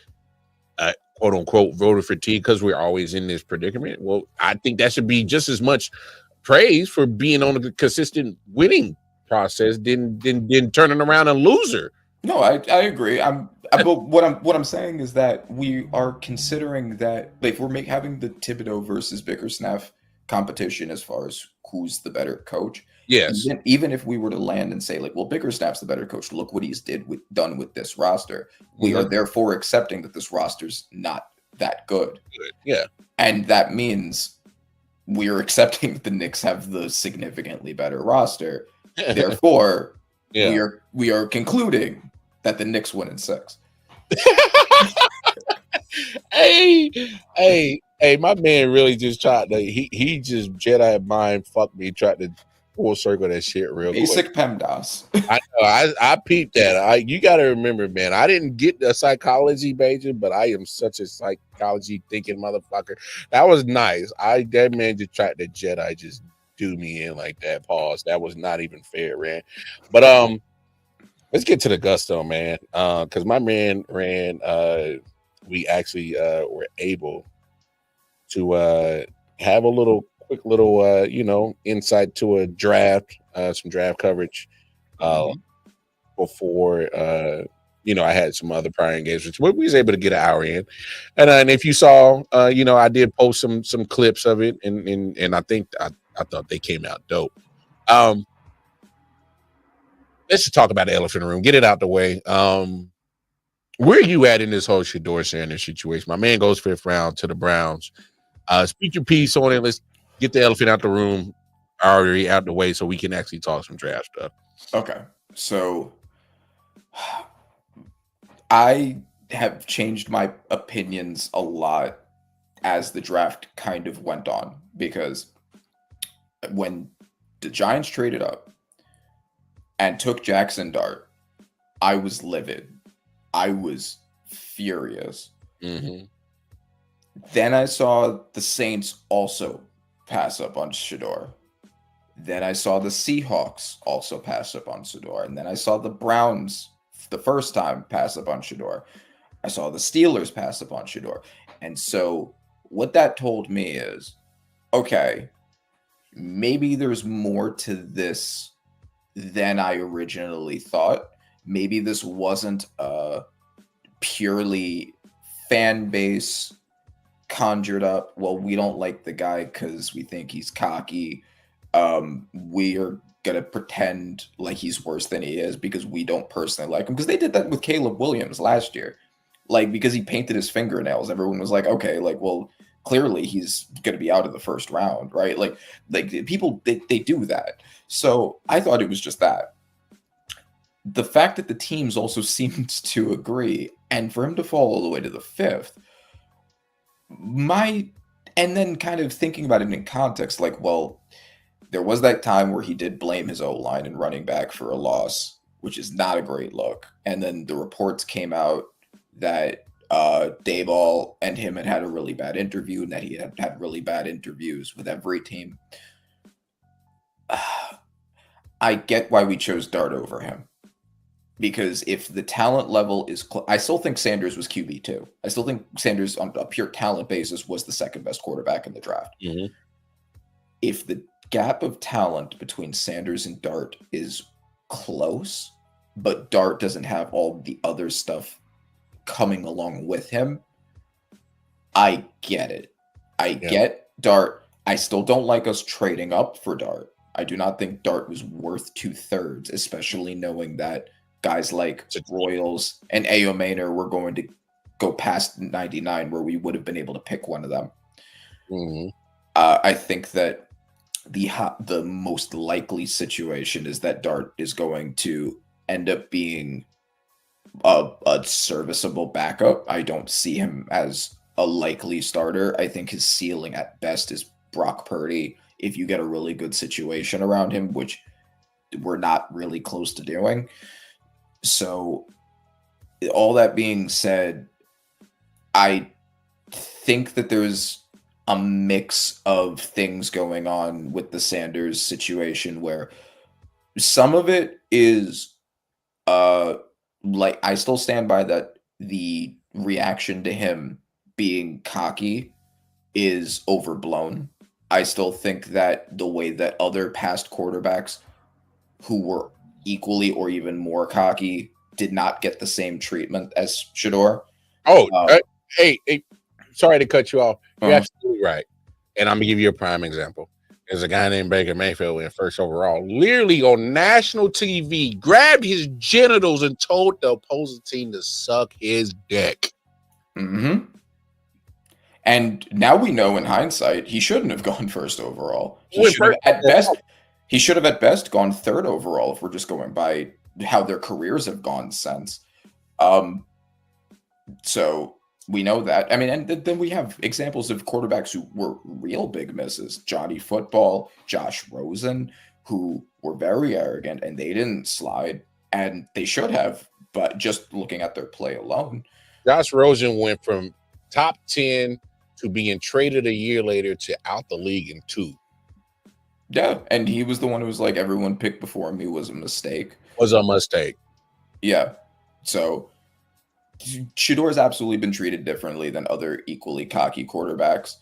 quote unquote, voter fatigue, because we're always in this predicament. Well, I think that should be just as much praise for being on a consistent winning process than turning around a loser. No, I agree. But what I'm saying is that we are considering that, like, we're having the Thibodeau versus Bickersnaff competition as far as who's the better coach. Yes. Even if we were to land and say, like, well, Bickersnaff's the better coach, look what he's done with this roster. We are therefore accepting that this roster's not that good. Yeah. And that means we are accepting that the Knicks have the significantly better roster. Therefore, we are concluding that the Knicks win in 6. Hey, my man really just tried to he just Jedi mind fucked me, tried to full circle that shit real basic quick. PEMDAS. I know, I peeped that. You got to remember, man, I didn't get a psychology major, but I am such a psychology thinking motherfucker. That was nice. That man just tried to Jedi just do me in like that. Pause. That was not even fair, man. But let's get to the gusto, man. Because my man ran. We actually were able to have a quick little insight to a draft, some draft coverage before I had some other prior engagements, but we was able to get an hour in. And if you saw, I did post some clips of it, and I think I thought they came out dope. Let's just talk about the elephant in the room. Get it out the way. Where are you at in this whole Shedeur Sanders situation? My man goes 5th round to the Browns. Speak your piece on it. Let's get the elephant out the room, already out the way, so we can actually talk some draft stuff. Okay. So I have changed my opinions a lot as the draft kind of went on, because when the Giants traded up and took Jackson Dart, I was livid. I was furious. Mm-hmm. Then I saw the Saints also pass up on Shedeur. Then I saw the Seahawks also pass up on Shedeur. And then I saw the Browns the first time pass up on Shedeur. I saw the Steelers pass up on Shedeur. And so what that told me is, okay, maybe there's more to this than I originally thought. Maybe this wasn't a purely fan base conjured up, well, we don't like the guy because we think he's cocky. We are going to pretend like he's worse than he is because we don't personally like him. Because they did that with Caleb Williams last year. Like, because he painted his fingernails, everyone was like, okay, like, well, clearly he's going to be out of the first round, right? Like people, they do that. So I thought it was just that. The fact that the teams also seemed to agree, and for him to fall all the way to the 5th, and then kind of thinking about it in context, like, well, there was that time where he did blame his O-line and running back for a loss, which is not a great look. And then the reports came out that Dayball and him had a really bad interview, and that he had really bad interviews with every team. I get why we chose Dart over him. Because if the talent level is, I still think Sanders was QB2. I still think Sanders, on a pure talent basis, was the second best quarterback in the draft. Mm-hmm. If the gap of talent between Sanders and Dart is close, but Dart doesn't have all the other stuff coming along with him, I get it. I get Dart. I still don't like us trading up for Dart. I do not think Dart was worth 2/3, especially knowing that guys like Royals and A.O. Maynor were going to go past 99, where we would have been able to pick one of them. Mm-hmm. I think that the most likely situation is that Dart is going to end up being a serviceable backup. I don't see him as a likely starter. I think his ceiling at best is Brock Purdy if you get a really good situation around him, which we're not really close to doing. So, all that being said, I think that there's a mix of things going on with the Sanders situation where some of it is like I still stand by that the reaction to him being cocky is overblown. I still think that the way that other past quarterbacks who were equally or even more cocky did not get the same treatment as Shador. Oh, Um, hey, sorry to cut you off. You're Uh-huh. absolutely right. And I'm gonna give you a prime example. There's a guy named Baker Mayfield in first overall, literally on national TV, grabbed his genitals and told the opposing team to suck his dick. Mm-hmm. And now we know in hindsight he shouldn't have gone first overall. He Went should have first at overall. best he should have at best gone third overall if we're just going by how their careers have gone since. So we know that. I mean, and then we have examples of quarterbacks who were real big misses. Johnny Football, Josh Rosen, who were very arrogant and they didn't slide, and they should have. But just looking at their play alone, Josh Rosen went from top 10 to being traded a year later to out the league in 2. yeah, and he was the one who was like, everyone picked before me was a mistake. Was a mistake. Yeah, so Shador's absolutely been treated differently than other equally cocky quarterbacks.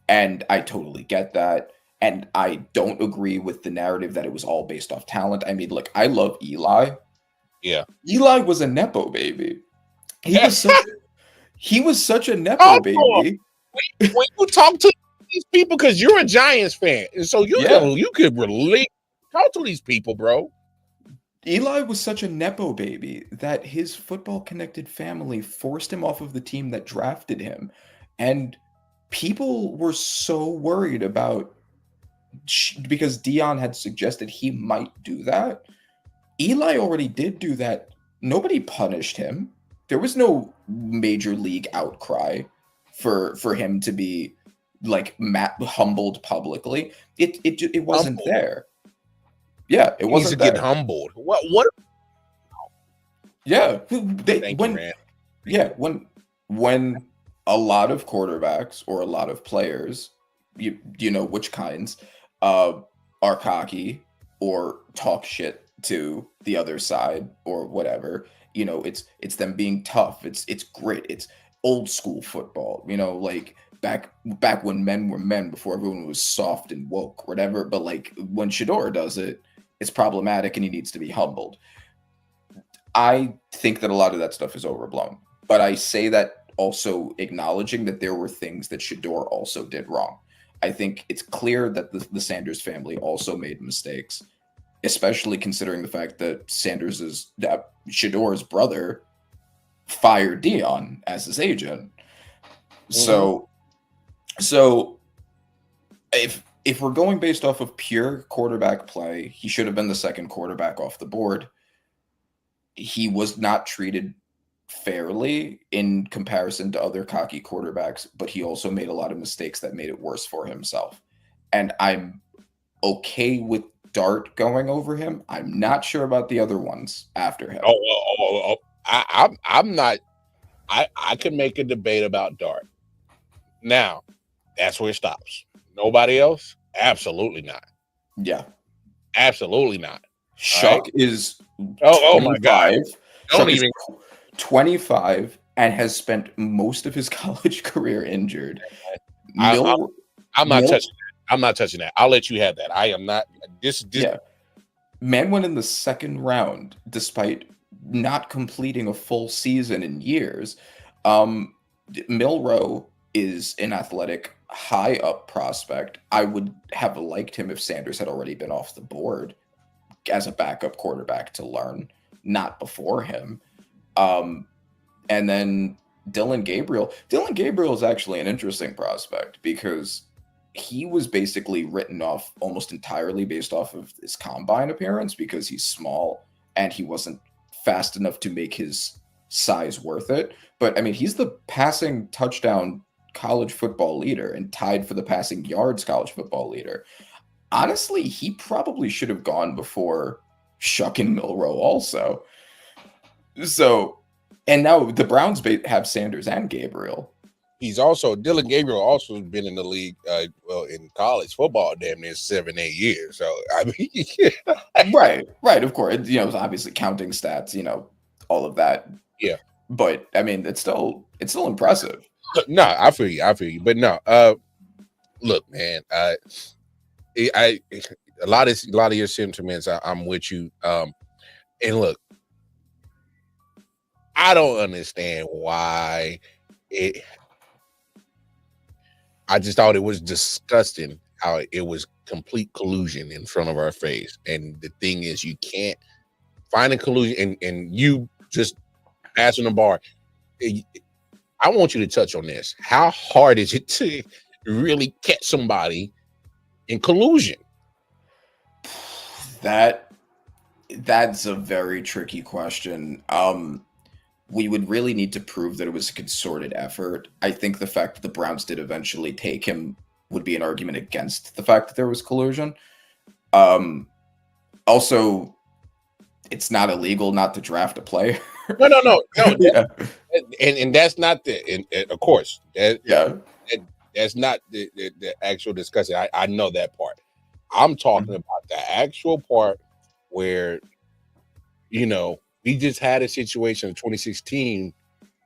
And I totally get that. And I don't agree with the narrative that it was all based off talent. I mean, look, I love Eli. Yeah. Eli was a Nepo baby. He was such a Nepo Oh, baby. When you talk to these people, because you're a Giants fan, and so Yeah. you could relate. Talk to these people, bro. Eli was such a Nepo baby that his football-connected family forced him off of the team that drafted him. And people were so worried about because Dion had suggested he might do that. Eli already did do that. Nobody punished him. There was no major league outcry for him to be like humbled publicly. It wasn't Humbled. there. Yeah, it He needs to wasn't get there. humbled. What? Yeah, Thank you, man. Yeah, when a lot of quarterbacks or a lot of players, you know which kinds, are cocky or talk shit to the other side or whatever. You know, it's them being tough. It's grit. It's old school football. You know, like back when men were men before everyone was soft and woke, whatever. But like when Shador does it, it's problematic and he needs to be humbled. I think that a lot of that stuff is overblown, but I say that also acknowledging that there were things that Shador also did wrong. I think it's clear that the Sanders family also made mistakes, especially considering the fact that Shador's brother fired Dion as his agent. So if we're going based off of pure quarterback play, he should have been the second quarterback off the board. He was not treated fairly in comparison to other cocky quarterbacks, but he also made a lot of mistakes that made it worse for himself. And I'm okay with Dart going over him. I'm not sure about the other ones after him. I'm not. I can make a debate about Dart. Now, that's where it stops. Nobody else? Absolutely not. Yeah. Absolutely not. Chuck is Oh my God. Chuck is 25 and has spent most of his college career injured. I'm not touching that. I'm not touching that. I'll let you have that. I am not. Yeah. Man went in the second round despite not completing a full season in years. Milroe is an athletic, high up prospect. I would have liked him if Sanders had already been off the board as a backup quarterback to learn, not before him. And then Dylan Gabriel. Dylan Gabriel is actually an interesting prospect because he was basically written off almost entirely based off of his combine appearance because he's small and he wasn't fast enough to make his size worth it. But I mean, he's the passing touchdown college football leader and tied for the passing yards college football leader. Honestly, he probably should have gone before Shuck and Milroe also. So, and now the Browns have Sanders and Gabriel. He's also Dylan Gabriel also been in the league, well, in college football, damn near 7-8 years. So I mean, right, of course, you know, obviously counting stats, you know, all of that. Yeah, but I mean, it's still impressive. No, I feel you, but no, look, man, a lot of your sentiments, I'm with you, and look, I don't understand why it. I just thought it was disgusting how it was complete collusion in front of our face. And the thing is, you can't find a collusion and you just passing the bar. I want you to touch on this. How hard is it to really catch somebody in collusion? That's a very tricky question. We would really need to prove that it was a concerted effort. I think the fact that the Browns did eventually take him would be an argument against the fact that there was collusion. Also, it's not illegal not to draft a player. No. Yeah. And that's not of course. That's not the actual discussion. I know that part. I'm talking about the actual part where, you know, we just had a situation in 2016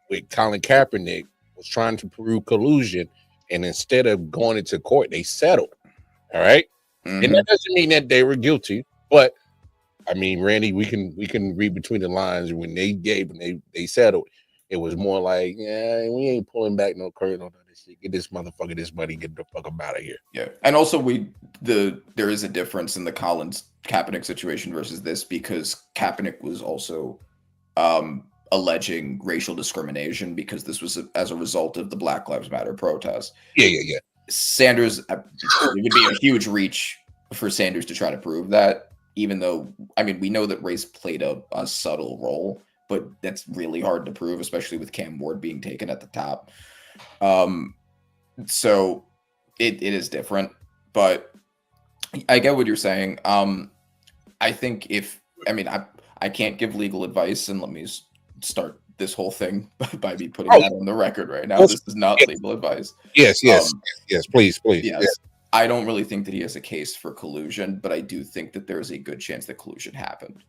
with Colin Kaepernick was trying to prove collusion, and instead of going into court, they settled. All right, and that doesn't mean that they were guilty, but I mean, Randy, we can read between the lines. When they settled, it was more like, yeah, we ain't pulling back no curtain on this shit. Get this motherfucker this money, get the fuck up out of here. Yeah, and also there is a difference in the Colin Kaepernick situation versus this because Kaepernick was also alleging racial discrimination because this was as a result of the Black Lives Matter protest. Yeah. Sanders, it would be a huge reach for Sanders to try to prove that, even though, I mean, we know that race played a subtle role, but that's really hard to prove, especially with Cam Ward being taken at the top. So it is different, but I get what you're saying. I think I can't give legal advice, and let me start this whole thing by me putting that on the record right now. This is not legal advice. Yes, please. Yes. I don't really think that he has a case for collusion, but I do think that there's a good chance that collusion happened.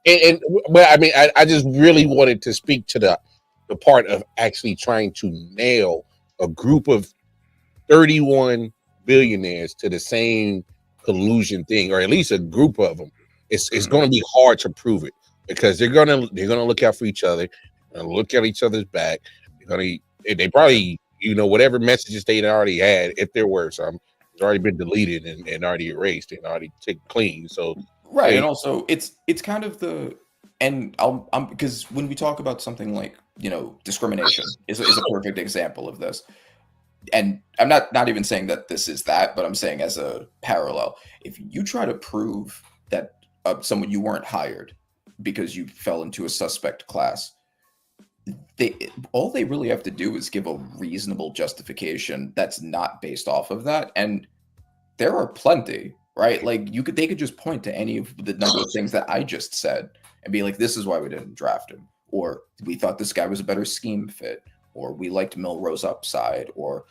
But I mean, I just really wanted to speak to the part of actually trying to nail a group of 31 billionaires to the same collusion thing, or at least a group of them. It's going to be hard to prove it because they're gonna look out for each other, and look at each other's back. They probably, you know, whatever messages they already had, if there were some, it's already been deleted and already erased and already taken clean. So right, and also it's kind of because when we talk about something like, you know, discrimination is a perfect example of this. And I'm not even saying that this is that, but I'm saying as a parallel, if you try to prove that someone you weren't hired because you fell into a suspect class, all they really have to do is give a reasonable justification that's not based off of that, and there are plenty, right? Like they could just point to any of the number of things that I just said and be like, this is why we didn't draft him, or we thought this guy was a better scheme fit, or we liked Milroe's upside, or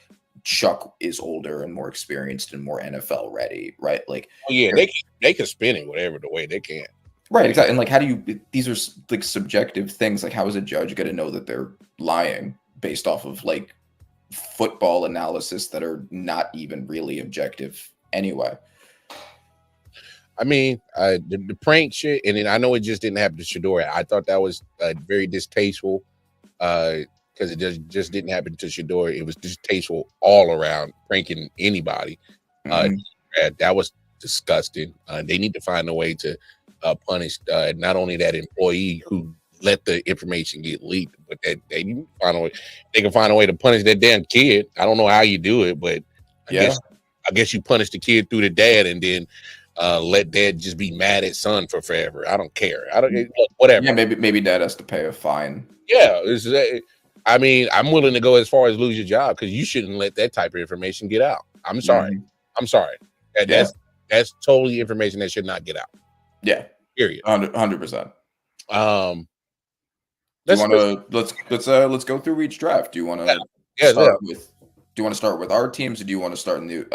Chuck is older and more experienced and more NFL ready, right? Like, they can spin it whatever the way they can. Right, exactly. And like, how do you? These are like subjective things. Like, how is a judge going to know that they're lying based off of like football analysis that are not even really objective anyway? I mean, the prank shit, and then I know it just didn't happen to Shador. I thought that was very distasteful because it just didn't happen to Shador. It was distasteful all around, pranking anybody. That was disgusting. They need to find a way to punish not only that employee who let the information get leaked, but that they can find a way to punish that damn kid. I don't know how you do it, but Yeah. I guess you punish the kid through the dad, and then let dad just be mad at son for forever. I don't care. Whatever. Yeah, maybe dad has to pay a fine. Yeah, I mean, I'm willing to go as far as lose your job because you shouldn't let that type of information get out. I'm sorry. Mhm. I'm sorry. That's totally information that should not get out. Yeah. Period. 100%. Let's go through each draft. Do you want to start with? Do you want to start with our teams, or do you want to start in the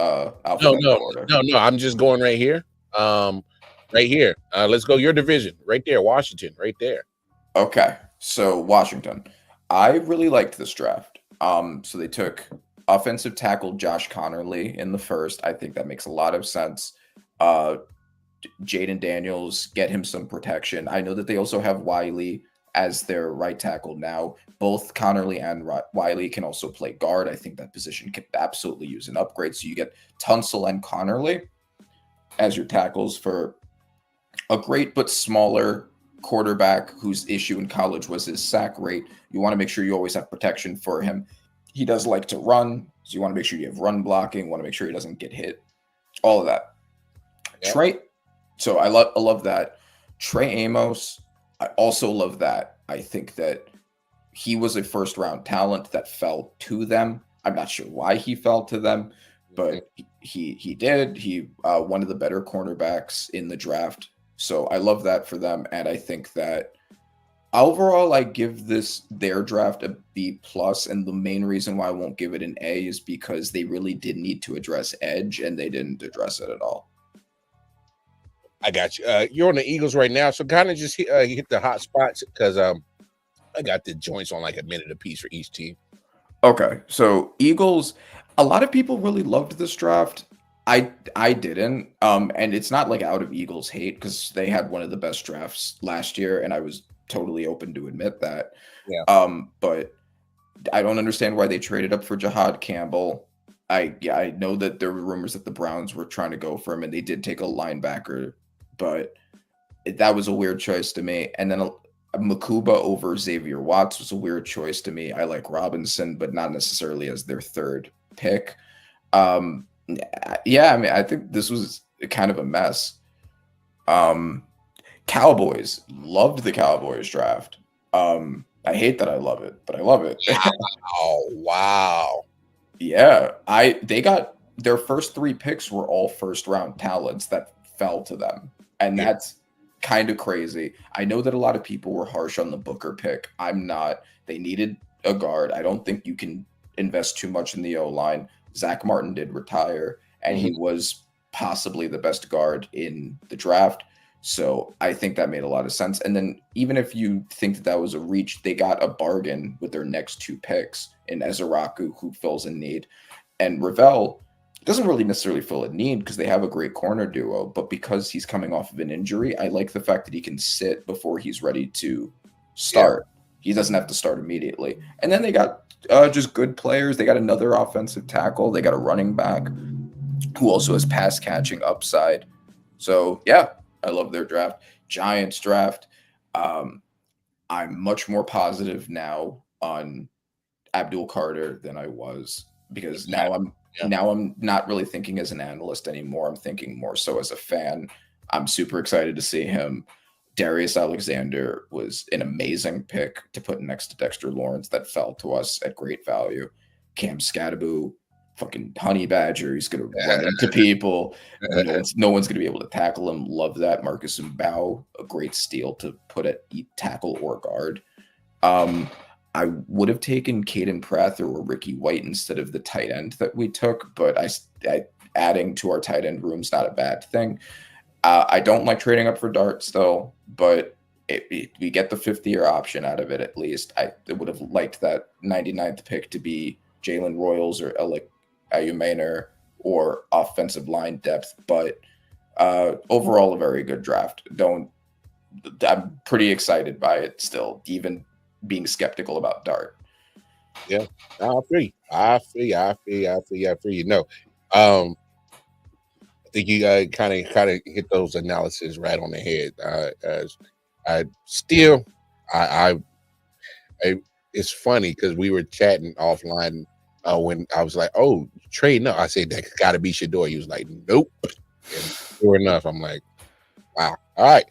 alphabetical order? No. I'm just going right here. Right here. Let's go your division. Right there, Washington. Right there. Okay, so Washington. I really liked this draft. So they took offensive tackle Josh Connerly in the first. I think that makes a lot of sense. Jaden Daniels, get him some protection. I know that they also have Wiley as their right tackle now. Both Connerly and Wiley can also play guard. I think that position can absolutely use an upgrade. So you get Tunsil and Connerly as your tackles for a great but smaller quarterback whose issue in college was his sack rate. You want to make sure you always have protection for him. He does like to run, so you want to make sure you have run blocking, want to make sure he doesn't get hit. All of that. Yeah. Trey, so I love that. Trey Amos, I also love that. I think that he was a first round talent that fell to them. I'm not sure why he fell to them, but he did. He one of the better cornerbacks in the draft. So I love that for them. And I think that overall, I give their draft a B plus. And the main reason why I won't give it an A is because they really did need to address edge, and they didn't address it at all. I got you. You're on the Eagles right now, so kind of just hit the hot spots because I got the joints on like a minute apiece for each team. Okay, so Eagles, a lot of people really loved this draft. I didn't, and it's not like out of Eagles hate because they had one of the best drafts last year, and I was totally open to admit that. Yeah. But I don't understand why they traded up for Jahad Campbell. I know that there were rumors that the Browns were trying to go for him, and they did take a linebacker, but that was a weird choice to me. And then Makuba over Xavier Watts was a weird choice to me. I like Robinson, but not necessarily as their third pick. Yeah, I mean, I think this was kind of a mess. Cowboys, loved the Cowboys draft. I hate that I love it, but I love it. Oh, wow. Yeah, they got their first 3 picks were all first round talents that fell to them. And that's kind of crazy. I know that a lot of people were harsh on the Booker pick. I'm not. They needed a guard. I don't think you can invest too much in the O-line. Zach Martin did retire, and he was possibly the best guard in the draft. So I think that made a lot of sense. And then even if you think that was a reach, they got a bargain with their next 2 picks in Ezeraku, who fills a need. And Ravel doesn't really necessarily fill a need because they have a great corner duo. But because he's coming off of an injury, I like the fact that he can sit before he's ready to start. Yeah. He doesn't have to start immediately. And then they got just good players. They got another offensive tackle. They got a running back who also has pass catching upside. So, yeah, I love their draft. Giants draft. I'm much more positive now on Abdul Carter than I was because now I'm not really thinking as an analyst anymore. I'm thinking more so as a fan. I'm super excited to see him. Darius Alexander was an amazing pick to put next to Dexter Lawrence that fell to us at great value. Cam Scatterbo, fucking honey badger. He's going to run into people. No one's going to be able to tackle him. Love that. Marcus Mbao, a great steal to put at tackle or guard. I would have taken Caden Prather or Ricky White instead of the tight end that we took, but I adding to our tight end room is not a bad thing. I don't like trading up for Dart still, but we get the 5th-year option out of it at least. I would have liked that 99th pick to be Jalen Royals or Ayumaner or offensive line depth, but overall a very good draft. I'm pretty excited by it still, even being skeptical about Dart. Yeah, I feel you. No, I think you kind of hit those analysis right on the head. It's funny because we were chatting offline when I was like, "Oh, trade no," I said that got to be Shador. He was like, "Nope." And sure enough, I'm like, "Wow." All right.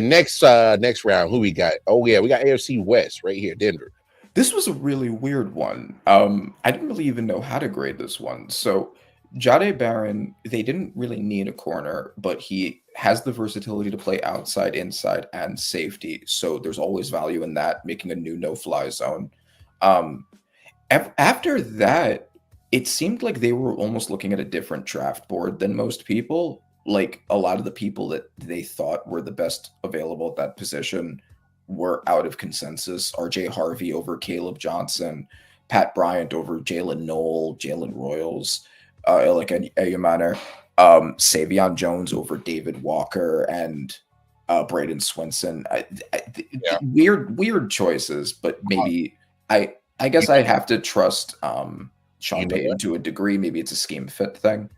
Next round, who we got? Oh yeah, we got AFC West right here, Denver. This was a really weird one. I didn't really even know how to grade this one. So Jade Barron, they didn't really need a corner, but he has the versatility to play outside, inside, and safety. So there's always value in that, making a new no-fly zone. Um, After that, it seemed like they were almost looking at a different draft board than most people. Like a lot of the people that they thought were the best available at that position were out of consensus. RJ Harvey over Caleb Johnson, Pat Bryant over Jalen Noel, Jalen Royals, like Ayumaner, Savion Jones over David Walker, and Braden Swinson. Yeah. Weird choices, but maybe I guess I'd have to trust Sean Payton to a degree. Maybe it's a scheme fit thing.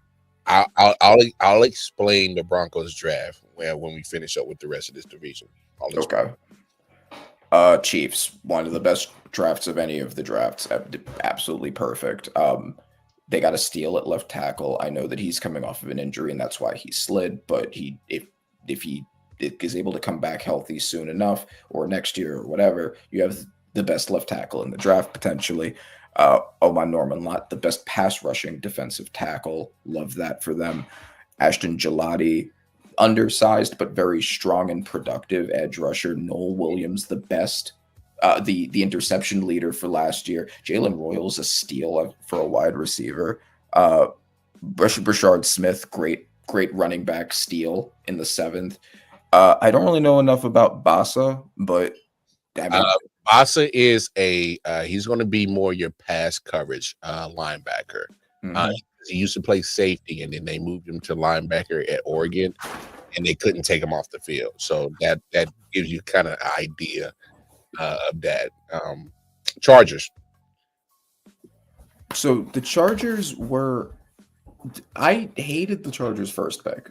I'll explain the Broncos draft when we finish up with the rest of this division. Okay. Chiefs, one of the best drafts of any of the drafts. Absolutely perfect. They got a steal at left tackle. I know that he's coming off of an injury, and that's why he slid. But if he is able to come back healthy soon enough, or next year or whatever, you have the best left tackle in the draft potentially. Oman Norman Lott, the best pass rushing defensive tackle. Love that for them. Ashton Gelati, undersized but very strong and productive edge rusher. Noel Williams, the best, the interception leader for last year. Jalen Royals, a steal for a wide receiver. Brashard Smith, great running back steal in the 7th. I don't really know enough about Basa, but I mean, Basa is he's going to be more your pass coverage linebacker. He used to play safety, and then they moved him to linebacker at Oregon, and they couldn't take him off the field. So that gives you kind of an idea of that. Chargers. So the Chargers were. I hated the Chargers' first pick.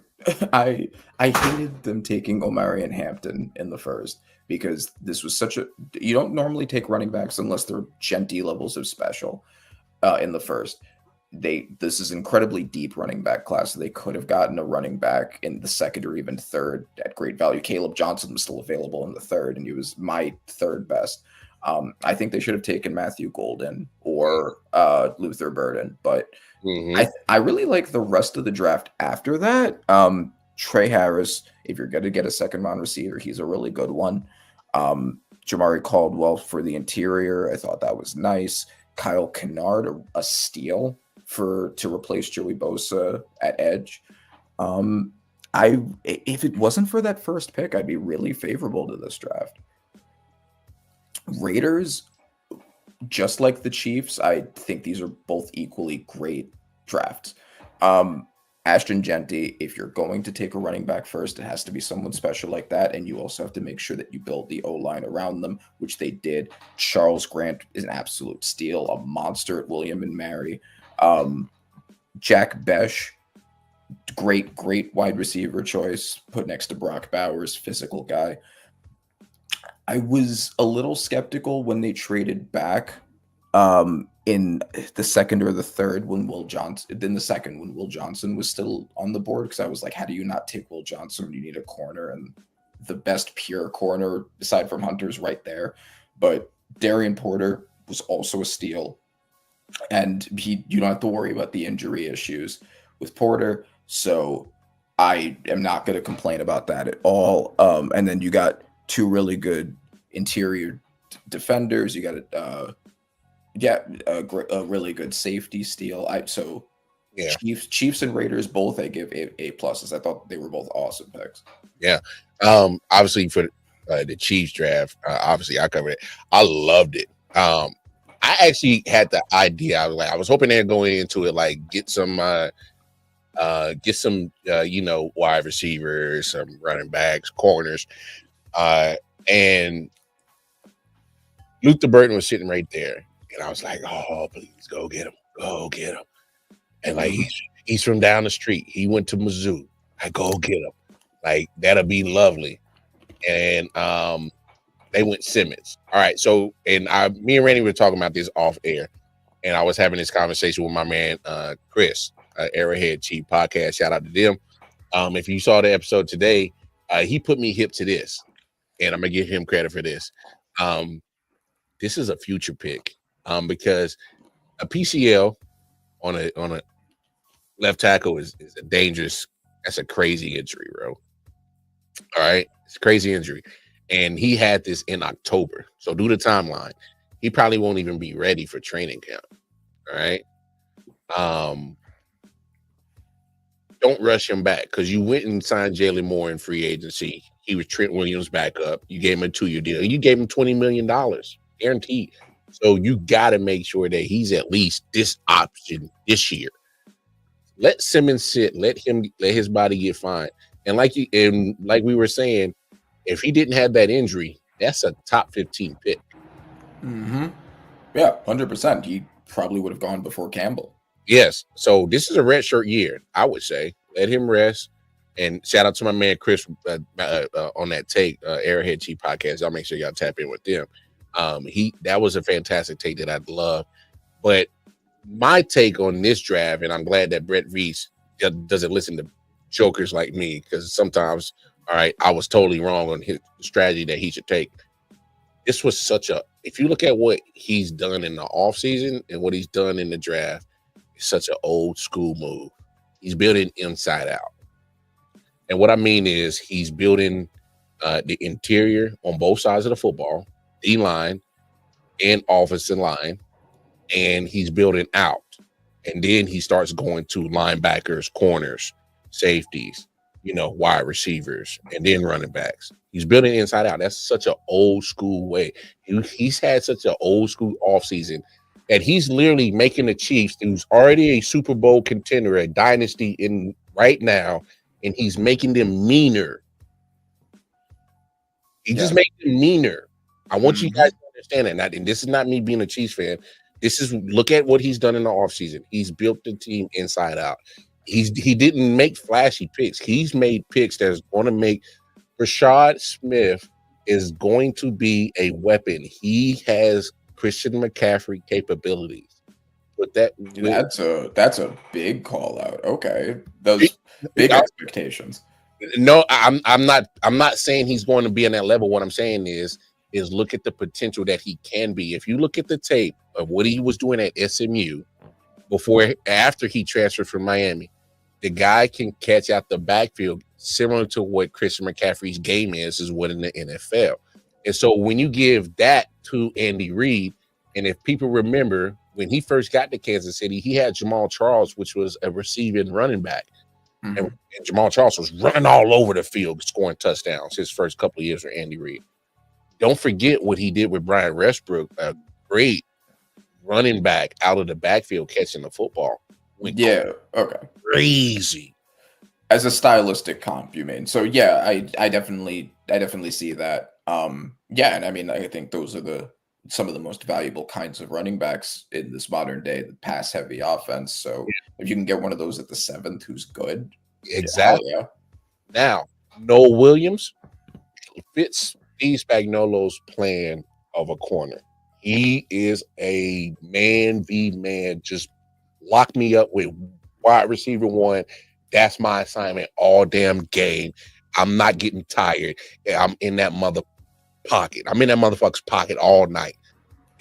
I hated them taking Omarion Hampton in the first, because this was such a. You don't normally take running backs unless they're Genty levels of special in the first. This is incredibly deep running back class. So they could have gotten a running back in the 2nd or even 3rd at great value. Caleb Johnson was still available in the 3rd, and he was my 3rd best. I think they should have taken Matthew Golden or Luther Burden, but I really like the rest of the draft after that. Trey Harris, if you're going to get a 2nd-round receiver, he's a really good one. Jamari Caldwell for the interior, I thought that was nice. Kyle Kennard, a steal to replace Joey Bosa at edge. If it wasn't for that first pick, I'd be really favorable to this draft. Raiders, just like the Chiefs, I think these are both equally great drafts. Ashton Genty, if you're going to take a running back first, it has to be someone special like that, and you also have to make sure that you build the O-line around them, which they did. Charles Grant is an absolute steal, a monster at William and Mary. Jack Besh, great wide receiver choice, put next to Brock Bowers, physical guy. I was a little skeptical when they traded back in the 2nd or the 3rd when Will Johnson, then the 2nd when Will Johnson was still on the board, because I was like, how do you not take Will Johnson when you need a corner? And the best pure corner aside from Hunter's right there. But Darian Porter was also a steal, and you don't have to worry about the injury issues with Porter. So I am not going to complain about that at all. And then you got 2 really good interior defenders. You got a really good safety steal. Chiefs and Raiders both I give A pluses. I thought they were both awesome picks. Yeah. Obviously for the Chiefs draft, obviously I covered it. I loved it. I actually had the idea. I was hoping they're going into it like get some wide receivers, some running backs, corners, and Luther Burden was sitting right there, and I was like, "Oh, please go get him, And like he's from down the street. He went to Mizzou. I go get him. Like that'll be lovely. And they went Simmons. All right. So me and Randy were talking about this off air, and I was having this conversation with my man Chris, Arrowhead Chief Podcast. Shout out to them. If you saw the episode today, he put me hip to this, and I'm gonna give him credit for this. This is a future pick, because a PCL on a left tackle is a dangerous. That's a crazy injury, bro. All right, it's a crazy injury, and he had this in October. So do the timeline. He probably won't even be ready for training camp. All right. Don't rush him back, because you went and signed Jalen Moore in free agency. He was Trent Williams' backup. You gave him a 2-year deal. You gave him $20 million guaranteed. So you got to make sure that he's at least this option this year. Let Simmons sit. Let his body get fine. And like we were saying, if he didn't have that injury, that's a top 15 pick. Mm-hmm. Yeah, 100%. He probably would have gone before Campbell. Yes. So this is a red shirt year, I would say. Let him rest. And shout out to my man Chris on that take, Arrowhead Chief Podcast. Y'all make sure y'all tap in with them. That was a fantastic take that I'd love. But my take on this draft, and I'm glad that Brett Reese doesn't listen to jokers like me, because sometimes, all right, I was totally wrong on his strategy that he should take. This was if you look at what he's done in the offseason and what he's done in the draft, it's such an old school move. He's building inside out. And what I mean is he's building the interior on both sides of the football, D-line and offensive line, and he's building out. And then he starts going to linebackers, corners, safeties, wide receivers, and then running backs. He's building inside out. That's such an old school way. He's had such an old school offseason that he's literally making the Chiefs, who's already a Super Bowl contender, a dynasty in right now, and he's making them meaner. Just making them meaner. I want you guys to understand that. And this is not me being a Chiefs fan. Look at what he's done in the offseason. He's built the team inside out. He didn't make flashy picks. He's made picks that's going to make Rashad Smith is going to be a weapon. He has Christian McCaffrey capabilities. But that's a big call out. Okay, those big expectations. No, I'm not saying he's going to be on that level. What I'm saying is look at the potential that he can be. If you look at the tape of what he was doing at SMU after he transferred from Miami, the guy can catch out the backfield similar to what Christian McCaffrey's game is what in the NFL. And so when you give that to Andy Reid, and if people remember when he first got to Kansas City, he had Jamal Charles, which was a receiving running back. Mm-hmm. And Jamal Charles was running all over the field, scoring touchdowns his first couple of years for Andy Reid. Don't forget what he did with Brian Westbrook, a great running back out of the backfield catching the football. Okay. Crazy. As a stylistic comp, you mean? So yeah, I definitely see that. Yeah, and I mean, I think those are some of the most valuable kinds of running backs in this modern day, the pass heavy offense. So if you can get one of those at the 7th who's good. Exactly. Yeah. Now, Noah Williams fits Steve Spagnuolo's plan of a corner. He is a man v man. Just lock me up with wide receiver 1. That's my assignment all damn game. I'm not getting tired. I'm in that mother pocket. I'm in that motherfucker's pocket all night.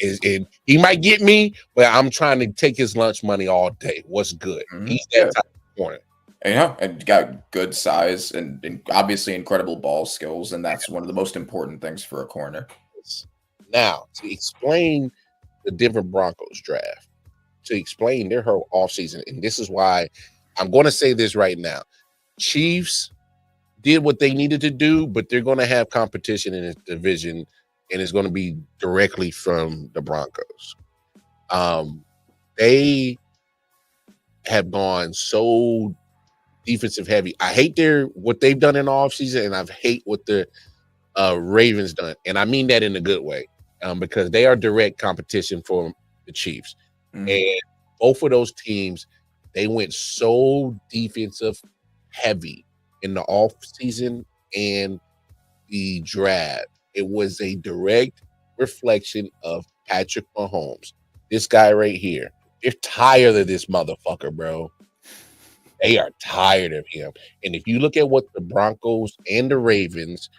And he might get me, but I'm trying to take his lunch money all day. What's good? Mm-hmm. He's that type of corner. Yeah, and got good size and obviously incredible ball skills, and that's one of the most important things for a corner. Now, to explain the Denver Broncos draft, to explain their whole offseason, and this is why I'm going to say this right now. Chiefs did what they needed to do, but they're going to have competition in this division, and it's going to be directly from the Broncos. They have gone so defensive heavy. I hate what they've done in the offseason, and I hate what the Ravens done. And I mean that in a good way, because they are direct competition for the Chiefs. Mm-hmm. And both of those teams, they went so defensive heavy in the offseason and the draft. It was a direct reflection of Patrick Mahomes. This guy right here. They're tired of this motherfucker, bro. They are tired of him. And if you look at what the Broncos and the Ravens,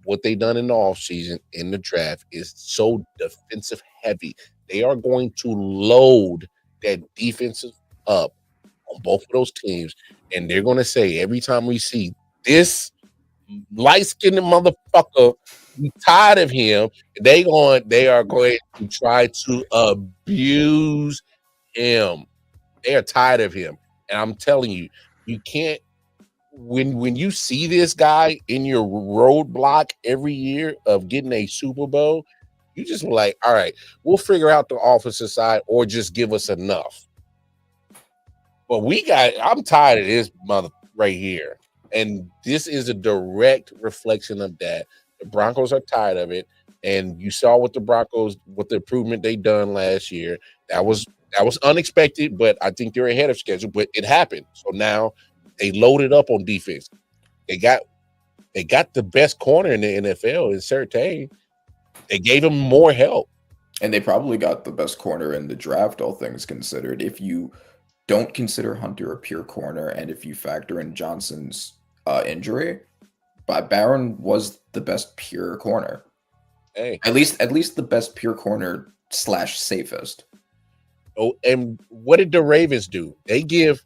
what they done in the offseason in the draft is so defensive heavy. They are going to load that defensive up on both of those teams. And they're going to say every time we see this light-skinned motherfucker, we tired of him. They are going to try to abuse him. They are tired of him. And I'm telling you, you can't when you see this guy in your roadblock every year of getting a Super Bowl, you just like, all right, we'll figure out the offensive side or just give us enough. But I'm tired of this mother right here. And this is a direct reflection of that. The Broncos are tired of it. And you saw what the improvement they done last year. That was unexpected, but I think they're ahead of schedule. But it happened. So now they loaded up on defense. They got the best corner in the NFL in Surtain. They gave him more help. And they probably got the best corner in the draft, all things considered. If you don't consider Hunter a pure corner, and if you factor in Johnson's injury, Barron was the best pure corner. Hey, at least the best pure corner / safest. Oh, and what did the Ravens do? They give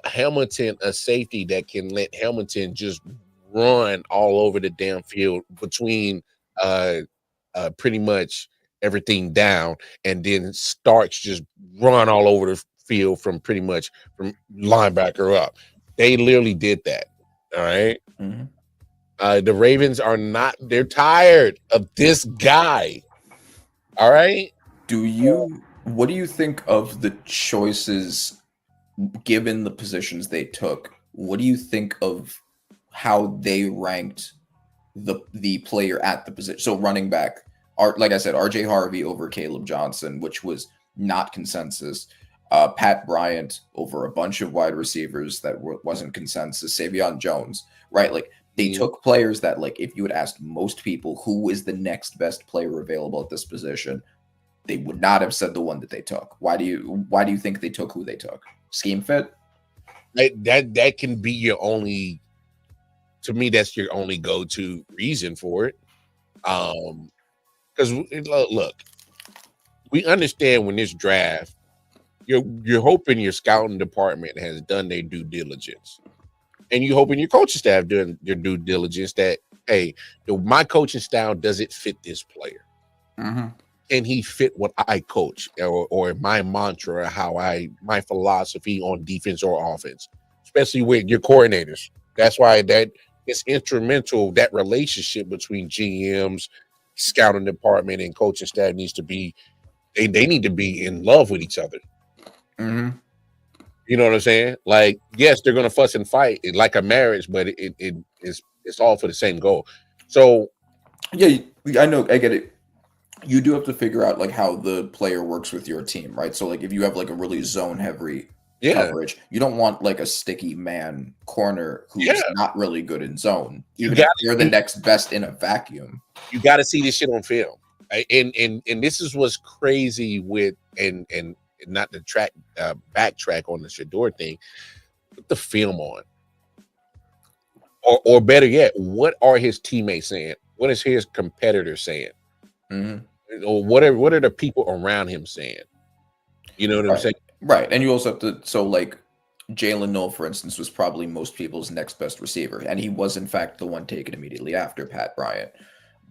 Hamilton a safety that can let Hamilton just run all over the damn field between pretty much everything down, and then Starks just run all over the field from linebacker up. They literally did that. All right. Mm-hmm. The Ravens they're tired of this guy. All right. What do you think of the choices given the positions they took? What do you think of how they ranked the player at the position? So running back, like I said, RJ Harvey over Caleb Johnson, which was not consensus. Pat Bryant over a bunch of wide receivers that wasn't consensus. Savion Jones, right? Like they took players that, like, if you had asked most people who is the next best player available at this position, they would not have said the one that they took. Why do you think they took who they took? Scheme fit? That can be your only. To me, that's your only go-to reason for it. Because look, we understand when this draft, you're hoping your scouting department has done their due diligence, and you hoping your coaching staff done their due diligence. That hey, my coaching style does it fit this player? Mm-hmm. And he fit what I coach or my mantra or my philosophy on defense or offense, especially with your coordinators. That's why that it's instrumental. That relationship between GMs, scouting department, and coaching staff needs to be. They need to be in love with each other. Mm-hmm. You know what I'm saying? Like, yes, they're gonna fuss and fight like a marriage, but it's all for the same goal. So, yeah, I know, I get it. You do have to figure out like how the player works with your team, right? So like if you have like a really zone heavy coverage, you don't want like a sticky man corner who's not really good in zone. Even if you're the next best in a vacuum. You got to see this shit on film. And this is what's crazy with and not the backtrack on the Shador thing. Put the film on. Or better yet, what are his teammates saying? What is his competitor saying? Mm-hmm. Or what are the people around him saying? You know what I'm saying? Right. And you also have to, so like SLNOE, for instance, was probably most people's next best receiver. And he was, in fact, the one taken immediately after Pat Bryant.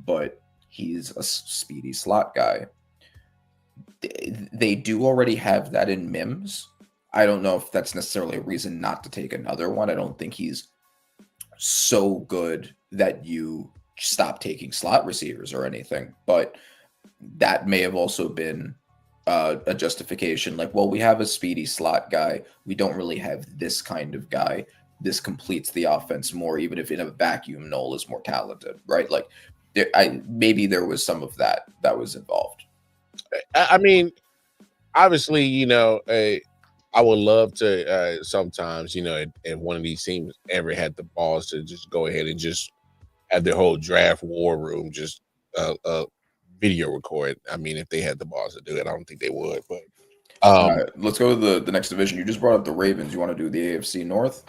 But he's a speedy slot guy. They do already have that in Mims. I don't know if that's necessarily a reason not to take another one. I don't think he's so good that you stop taking slot receivers or anything. But that may have also been a justification. Like, well, we have a speedy slot guy. We don't really have this kind of guy. This completes the offense more, even if in a vacuum, Noel is more talented, right? Like, maybe there was some of that was involved. I mean, obviously, you know, I would love to sometimes, you know, if one of these teams ever had the balls to just go ahead and just have their whole draft war room just video record. I mean, if they had the balls to do it, I don't think they would. But All right, let's go to the next division. You just brought up the Ravens. You want to do the AFC North?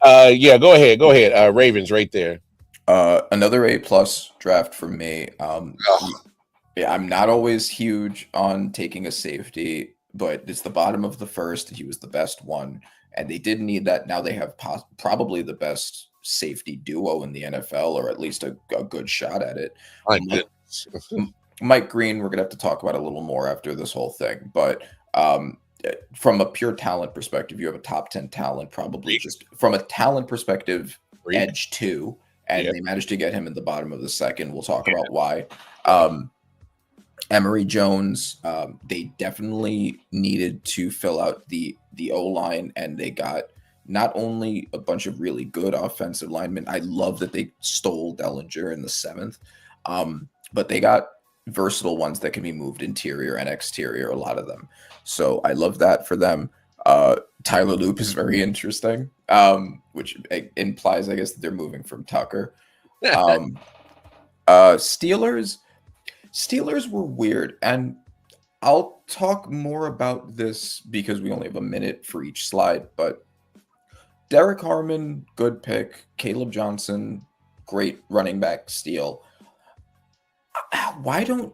Yeah, go ahead. Ravens right there. Another A+ draft for me. Yeah, I'm not always huge on taking a safety, but it's the bottom of the first. He was the best one, and they did need that. Now they have probably the best safety duo in the NFL, or at least a good shot at it. My goodness. Mike Green, we're gonna have to talk about a little more after this whole thing, but from a pure talent perspective, you have a top 10 talent, probably just from a talent perspective, edge 2, and they managed to get him in the bottom of the second. We'll talk about why. Emory Jones, they definitely needed to fill out the O-line, and they got not only a bunch of really good offensive linemen. I love that they stole Dellinger in the 7th, but they got versatile ones that can be moved interior and exterior, a lot of them. So I love that for them. Tyler Loop is very interesting, which implies, I guess, that they're moving from Tucker. Steelers were weird, and I'll talk more about this because we only have a minute for each slide, but Derek Harmon, good pick. Caleb Johnson, great running back steal. Why don't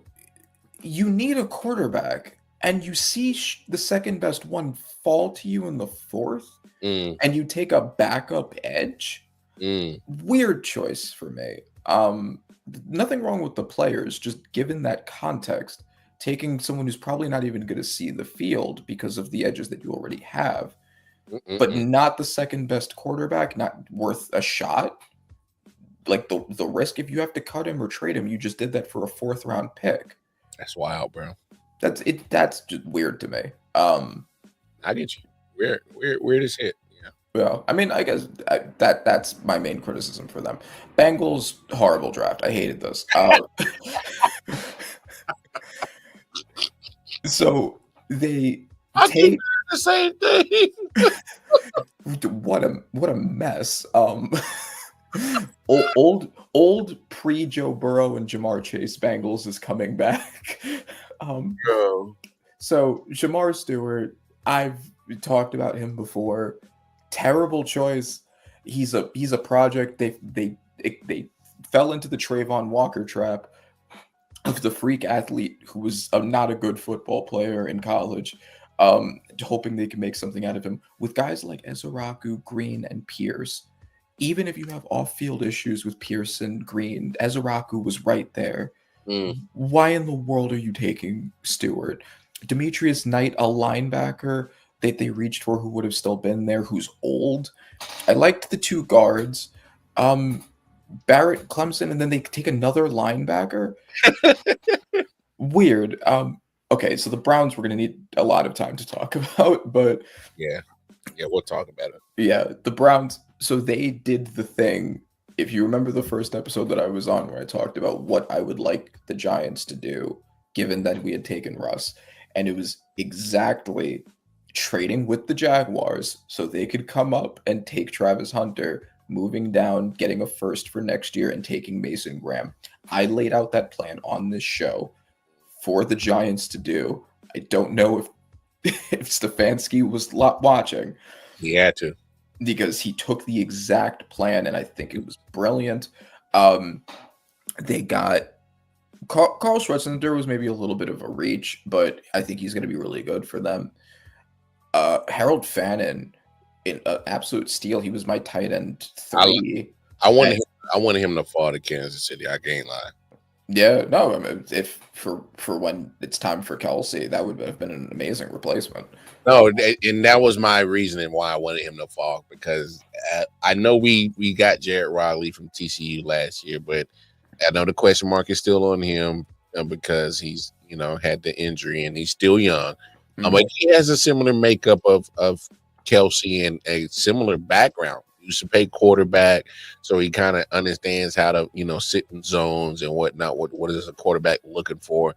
you need a quarterback, and you see the second best one fall to you in the 4th, and you take a backup edge? Weird choice for me. Nothing wrong with the players, just given that context, taking someone who's probably not even going to see the field because of the edges that you already have, but not the second best quarterback, not worth a shot. Like the risk, if you have to cut him or trade him, you just did that for a 4th round pick. That's wild, bro. That's it. That's just weird to me. I get you. Weird as hit. Yeah, I mean, I guess that's my main criticism for them. Bengals, horrible draft. I hated this. So they take the same thing. what a mess. Old pre Joe Burrow and Jamar Chase Bengals is coming back. So Jamar Stewart, I've talked about him before. Terrible choice. He's a project. They fell into the Trayvon Walker trap of the freak athlete who was not a good football player in college, hoping they can make something out of him. With guys like Ezeraku, Green, and Pierce, even if you have off-field issues with Pierce and Green, Ezeraku was right there. Why in the world are you taking Stewart? Demetrius Knight, a linebacker that they reached for who would have still been there, who's old. I liked the 2 guards. Barrett, Clemson, and then they take another linebacker. Weird. Okay, so the Browns we're going to need a lot of time to talk about, but yeah, we'll talk about it. Yeah, the Browns, so they did the thing. If you remember the first episode that I was on where I talked about what I would like the Giants to do, given that we had taken Russ, and it was exactly trading with the Jaguars so they could come up and take Travis Hunter, moving down, getting a 1st for next year, and taking Mason Graham. I laid out that plan on this show for the Giants to do. I don't know if Stefanski was watching. He had to. Because he took the exact plan, and I think it was brilliant. They got Carl Schwarzenegger was maybe a little bit of a reach, but I think he's going to be really good for them. Harold Fannin, in an absolute steal. He was my tight end 3. I wanted him to fall to Kansas City. I can't lie. Yeah, no, I mean, if for when it's time for Kelsey, that would have been an amazing replacement. No, and that was my reasoning why I wanted him to fall, because I know we got Jared Riley from TCU last year, but I know the question mark is still on him because he's had the injury and he's still young. But he has a similar makeup of Kelsey and a similar background. He used to play quarterback, so he kind of understands how to sit in zones and whatnot. What is a quarterback looking for?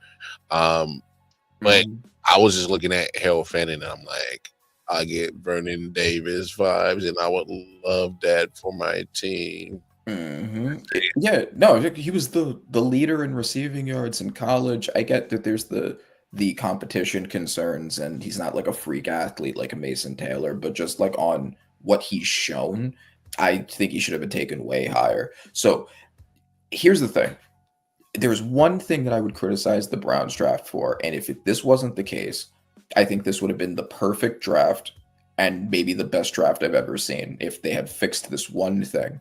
But I was just looking at Harold Fannin, and I'm like, I get Vernon Davis vibes, and I would love that for my team. Yeah, no, he was the leader in receiving yards in college. I get that there's the competition concerns, and he's not like a freak athlete like a Mason Taylor, but just like on what he's shown, I think he should have been taken way higher. So here's the thing. There's one thing that I would criticize the Browns draft for, and if this wasn't the case, I think this would have been the perfect draft and maybe the best draft I've ever seen if they had fixed this one thing.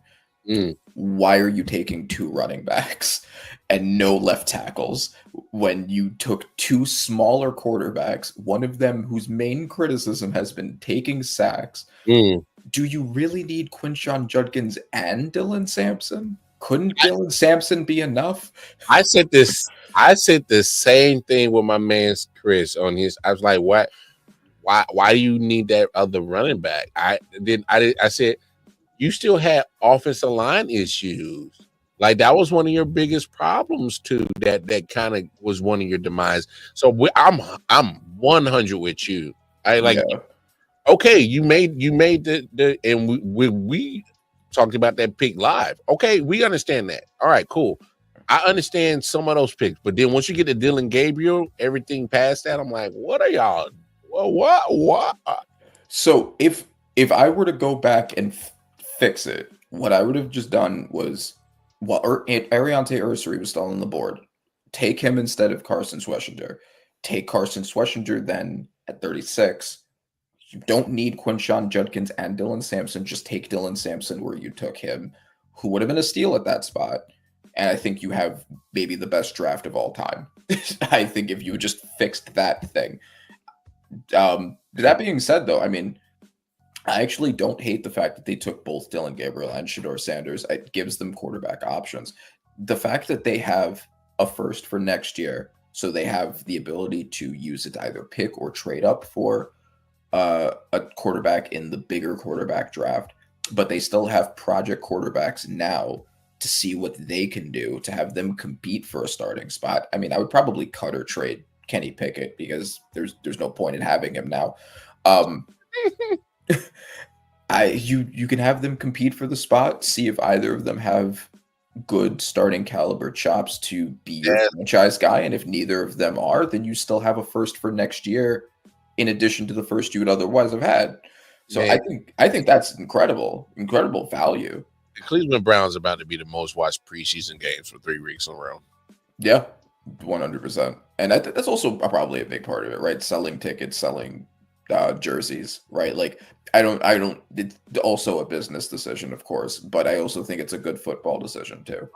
Why are you taking 2 running backs and no left tackles when you took 2 smaller quarterbacks, one of them whose main criticism has been taking sacks? Do you really need Quinshon Judkins and Dylan Sampson? Couldn't Dylan Sampson be enough? I said the same thing with my man Chris on his. I was like, what? Why do you need that other running back? I said you still had offensive line issues. Like that was one of your biggest problems too. That kind of was one of your demise. So I'm 100 with you. Okay, you made the and we talked about that pick live. Okay, we understand that. All right, cool. I understand some of those picks, but then once you get to Dylan Gabriel, everything past that, I'm like, what are y'all? What? So if I were to go back and fix it, what I would have just done was, Ariante Ursary was still on the board. Take him instead of Carson Schwessinger. Take Carson Schwessinger then at 36. You don't need Quinshon Judkins and Dylan Sampson. Just take Dylan Sampson where you took him, who would have been a steal at that spot. And I think you have maybe the best draft of all time. I think if you just fixed that thing. That being said, though, I mean, I actually don't hate the fact that they took both Dylan Gabriel and Shedeur Sanders. It gives them quarterback options. The fact that they have a first for next year, so they have the ability to use it to either pick or trade up for a quarterback in the bigger quarterback draft, but they still have project quarterbacks now to see what they can do to have them compete for a starting spot. I mean, I would probably cut or trade Kenny Pickett because there's no point in having him now. You can have them compete for the spot, see if either of them have good starting caliber chops to be your franchise guy, and if neither of them are, then you still have a first for next year in addition to the first you would otherwise have had. So I think that's incredible value. The Cleveland Browns are about to be the most watched preseason games for 3 weeks in a row. Yeah, 100%. And that's also probably a big part of it, right? Selling tickets, selling jerseys, right? Like I don't. It's also a business decision, of course, but I also think it's a good football decision too.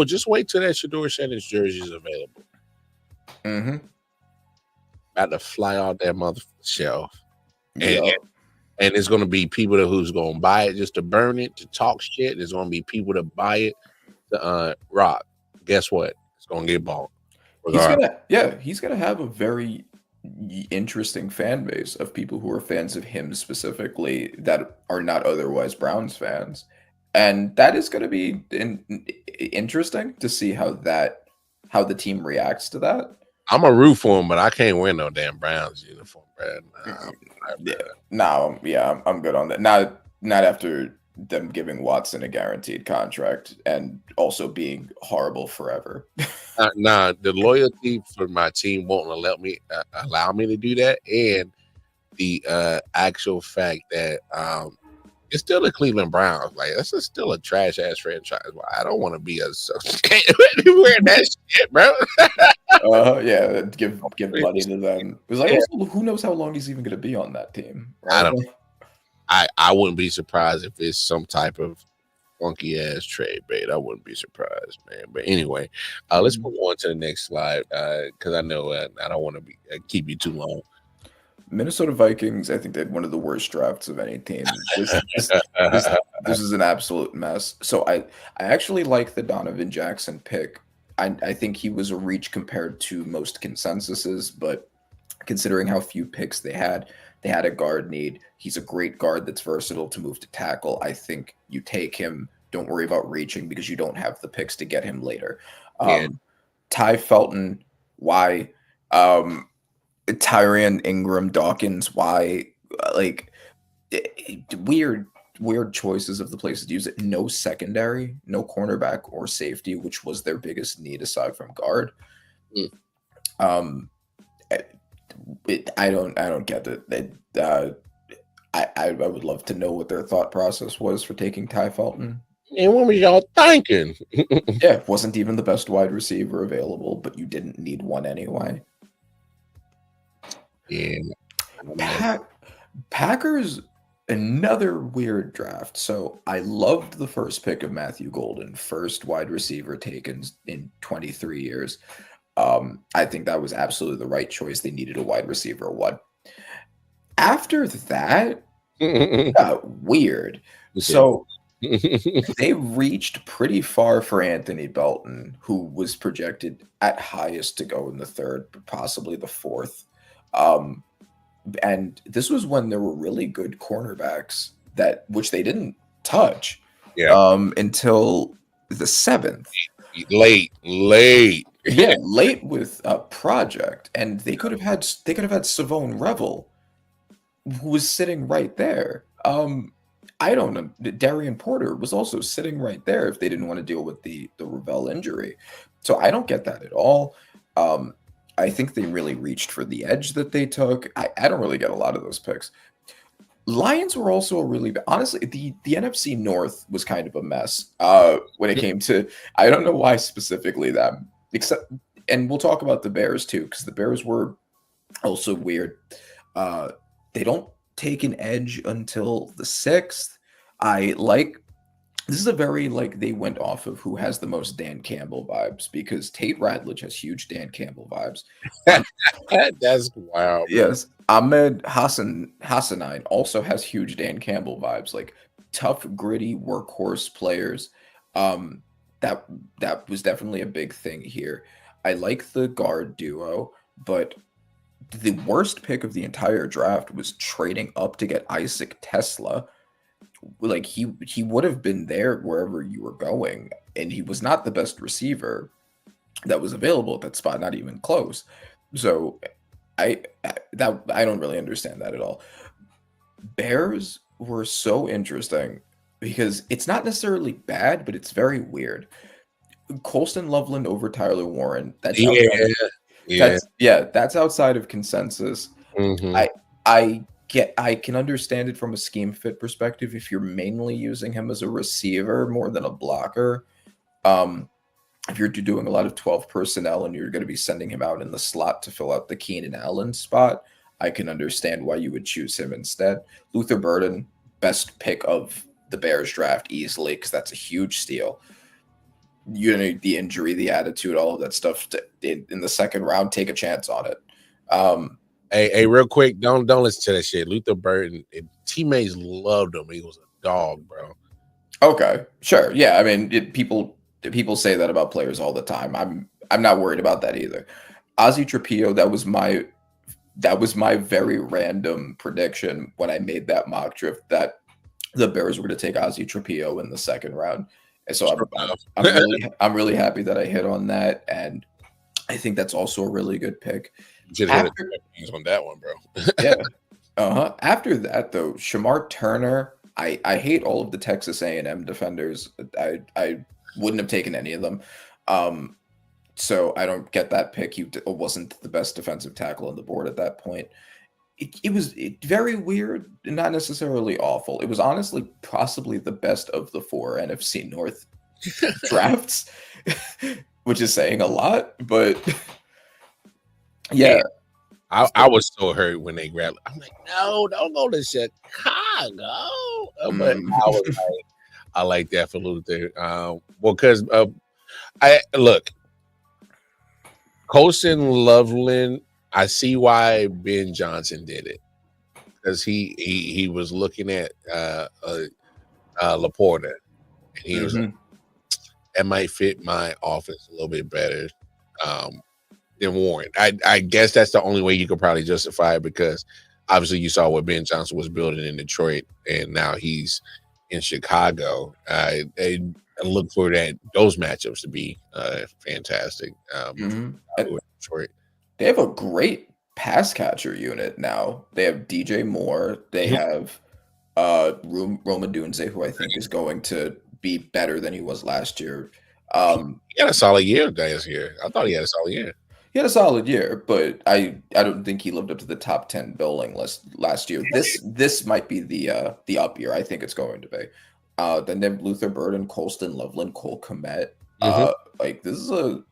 Just wait till that Shedeur Sanders jersey is available. About to fly off that mother shelf, and it's going to be people who's going to buy it just to burn it, to talk shit. There's going to be people to buy it to rock. Guess what? It's going to get bought. He's gonna have a very interesting fan base of people who are fans of him specifically that are not otherwise Browns fans, and that is going to be interesting to see how the team reacts to that. I'm a root for him, but I can't wear no damn Browns uniform, Brad. I'm good on that. Not after them giving Watson a guaranteed contract and also being horrible forever. The loyalty for my team won't allow me to do that, and the actual fact that it's still the Cleveland Browns. Like this is still a trash ass franchise. I don't want to be associated with wearing that shit, bro. Give money to them. Because also, who knows how long he's even going to be on that team? Right? I don't. I wouldn't be surprised if it's some type of funky ass trade bait. I wouldn't be surprised, man. But anyway, let's move on to the next slide because I know I don't want to keep you too long. Minnesota Vikings, I think they had one of the worst drafts of any team. This is an absolute mess. So I actually like the Donovan Jackson pick. I think he was a reach compared to most consensuses, but considering how few picks they had a guard need. He's a great guard that's versatile to move to tackle. I think you take him. Don't worry about reaching because you don't have the picks to get him later. Ty Felton, why? Tyrion Ingram Dawkins, why? Weird. weird choices of the places to use it. No secondary, no cornerback or safety, which was their biggest need aside from guard. Mm. I don't get it. I would love to know what their thought process was for taking Ty Felton. And what was y'all thinking? Yeah, wasn't even the best wide receiver available, but you didn't need one anyway. Yeah. Packers, another weird draft. So I loved the first pick of Matthew Golden, first wide receiver taken in 23 years. I think that was absolutely the right choice. They needed a wide receiver. What? After that, got weird. So they reached pretty far for Anthony Belton, who was projected at highest to go in the third, but possibly the fourth. And this was when there were really good cornerbacks which they didn't touch until the seventh. Late. Yeah, late with a project, and they could have had Savone Revel, who was sitting right there. I don't know. Darian Porter was also sitting right there if they didn't want to deal with the Revel injury. So I don't get that at all. I think they really reached for the edge that they took. I don't really get a lot of those picks. Lions were also honestly, the NFC North was kind of a mess when it came to, I don't know why specifically them, and we'll talk about the Bears too, because the Bears were also weird. They don't take an edge until the 6th. This is a very, they went off of who has the most Dan Campbell vibes, because Tate Radledge has huge Dan Campbell vibes. That's wild. Yes. Ahmed Hassanine also has huge Dan Campbell vibes, like tough, gritty workhorse players. That was definitely a big thing here. I like the guard duo, but the worst pick of the entire draft was trading up to get Isaac Tesla. Like he would have been there wherever you were going, and he was not the best receiver that was available at that spot, not even close. So I don't really understand that at all. Bears were so interesting because it's not necessarily bad, but it's very weird. Colston Loveland over Tyler Warren. That's that's outside of consensus. Mm-hmm. I can understand it from a scheme fit perspective if you're mainly using him as a receiver more than a blocker. If you're doing a lot of 12 personnel and you're going to be sending him out in the slot to fill out the Keenan Allen spot, I can understand why you would choose him instead. Luther Burden, best pick of the Bears draft easily, because that's a huge steal. You know, the injury, the attitude, all of that stuff in the second round, take a chance on it. Hey, real quick, don't listen to that shit. Luther Burden, teammates loved him. He was a dog, bro. Okay, sure, yeah. I mean, people say that about players all the time. I'm not worried about that either. Ozzy Trapillo, that was my very random prediction when I made that mock draft that the Bears were going to take Ozzy Trapillo in the second round. And so I'm really happy that I hit on that, and I think that's also a really good pick. Just hit on that one, bro. Yeah. After that, though, Shamar Turner, I hate all of the Texas A&M defenders. I wouldn't have taken any of them. So I don't get that pick. He wasn't the best defensive tackle on the board at that point. It was very weird, not necessarily awful. It was honestly possibly the best of the 4 NFC North drafts, which is saying a lot, but yeah. I was so hurt when they grabbed. I'm like, no, don't go to Chicago. But I was like, I like that for Luther. Well, because I look, Colston Loveland. I see why Ben Johnson did it, because he was looking at Laporta, and he was like, that might fit my offense a little bit better than Warren. I guess that's the only way you could probably justify it, because obviously you saw what Ben Johnson was building in Detroit, and now he's in Chicago. I look for those matchups to be fantastic. Detroit. They have a great pass catcher unit now. They have DJ Moore. They have Roma Dunze, who I think is going to be better than he was last year. He had a solid year last year. I thought he had a solid year. He had a solid year, but I don't think he lived up to the top 10 billing list last year. This might be the up year. I think it's going to be. Then they have Luther Burden, Colston Loveland, Cole Kmet. Like this is a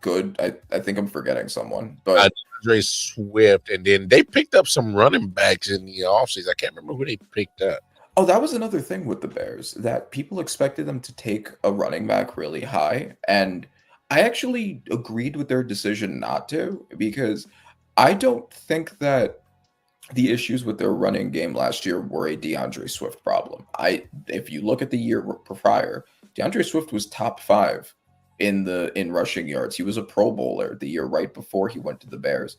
good. I think I'm forgetting someone, but Andre Swift, and then they picked up some running backs in the offseason. I can't remember who they picked up. oh, that was another thing with the Bears that people expected them to take a running back really high, and I actually agreed with their decision not to because I don't think that the issues with their running game last year were a DeAndre Swift problem. If you look at the year prior, DeAndre Swift was top 5 in rushing yards. He was a Pro Bowler the year right before he went to the Bears.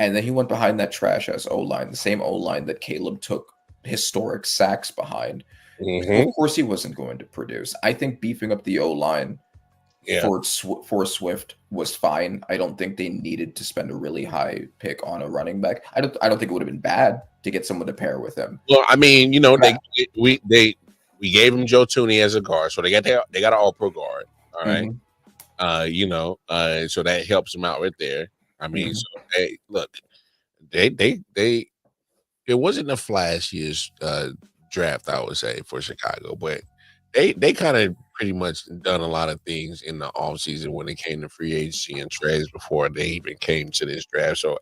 And then he went behind that trash ass O-line, the same O-line that Caleb took historic sacks behind. Mm-hmm. Of course he wasn't going to produce. I think beefing up the O-line for Swift was fine. I don't think they needed to spend a really high pick on a running back. I don't think it would have been bad to get someone to pair with him. Well, I mean, you know, we gave him Joe Tooney as a guard, so they got an All-Pro guard. All right. You know, so that helps them out right there. I mean, so hey, look, they it wasn't the flashiest draft, I would say, for Chicago, but they kind of pretty much done a lot of things in the offseason when it came to free agency and trades before they even came to this draft. So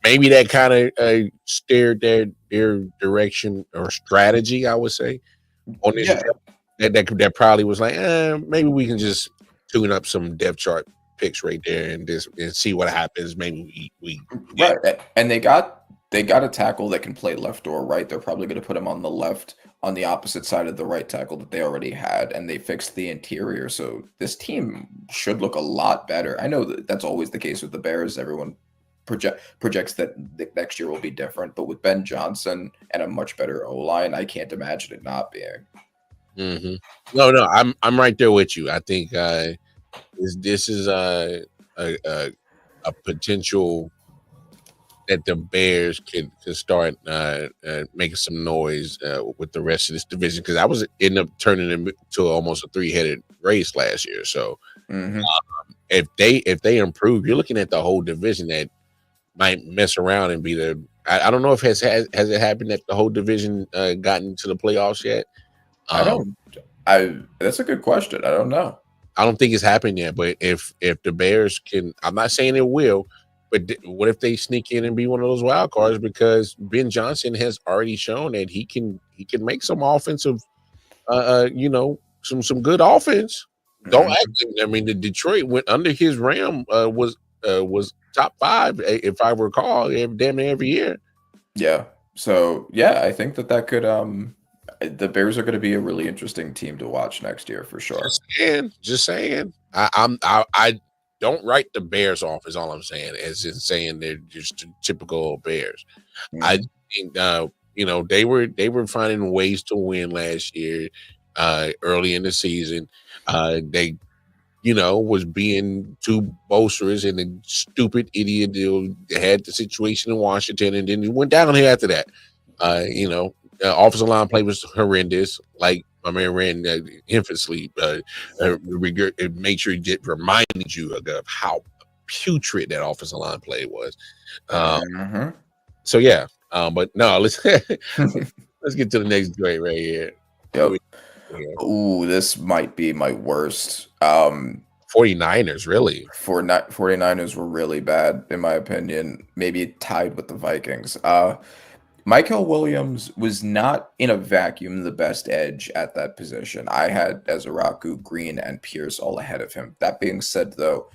maybe that kind of steered their direction or strategy, I would say, on this draft. That probably was like, maybe we can just tune up some depth chart picks right there and see what happens. Maybe we right. And they got a tackle that can play left or right. They're probably going to put him on the left, on the opposite side of the right tackle that they already had, and they fixed the interior. So this team should look a lot better. I know that's always the case with the Bears. Everyone projects that the next year will be different, but with Ben Johnson and a much better O-line, I can't imagine it not being. No, I'm right there with you. I think this is a potential that the Bears could start making some noise with the rest of this division, because I was end up turning into almost a 3-headed race last year. So if they improve, you're looking at the whole division that might mess around and be the. I don't know if has it happened that the whole division gotten to the playoffs yet. That's a good question. I don't know. I don't think it's happened yet, but if the Bears can, I'm not saying it will, but what if they sneak in and be one of those wild cards? Because Ben Johnson has already shown that he can make some offensive, some good offense. Don't act. I mean, the Detroit went under his ram was top 5, if I recall, damn near every year. Yeah. So yeah, I think that could the Bears are going to be a really interesting team to watch next year for sure. Just saying. I don't write the Bears off, is all I'm saying, as in saying they're just typical Bears. I think they were finding ways to win last year, early in the season. They was being too boisterous, and the stupid idiot deal had the situation in Washington, and then it went down here after that. Offensive line play was horrendous. Like my man ran infamously. Make sure he reminded you of how putrid that offensive line play was. So yeah, but no, let's let's get to the next grade right here. Yep. Ooh, this might be my worst. 49ers, really. 49ers were really bad, in my opinion. Maybe tied with the Vikings. Michael Williams was not in a vacuum the best edge at that position. I had Ezaraku, Green, and Pierce all ahead of him. That being said, though,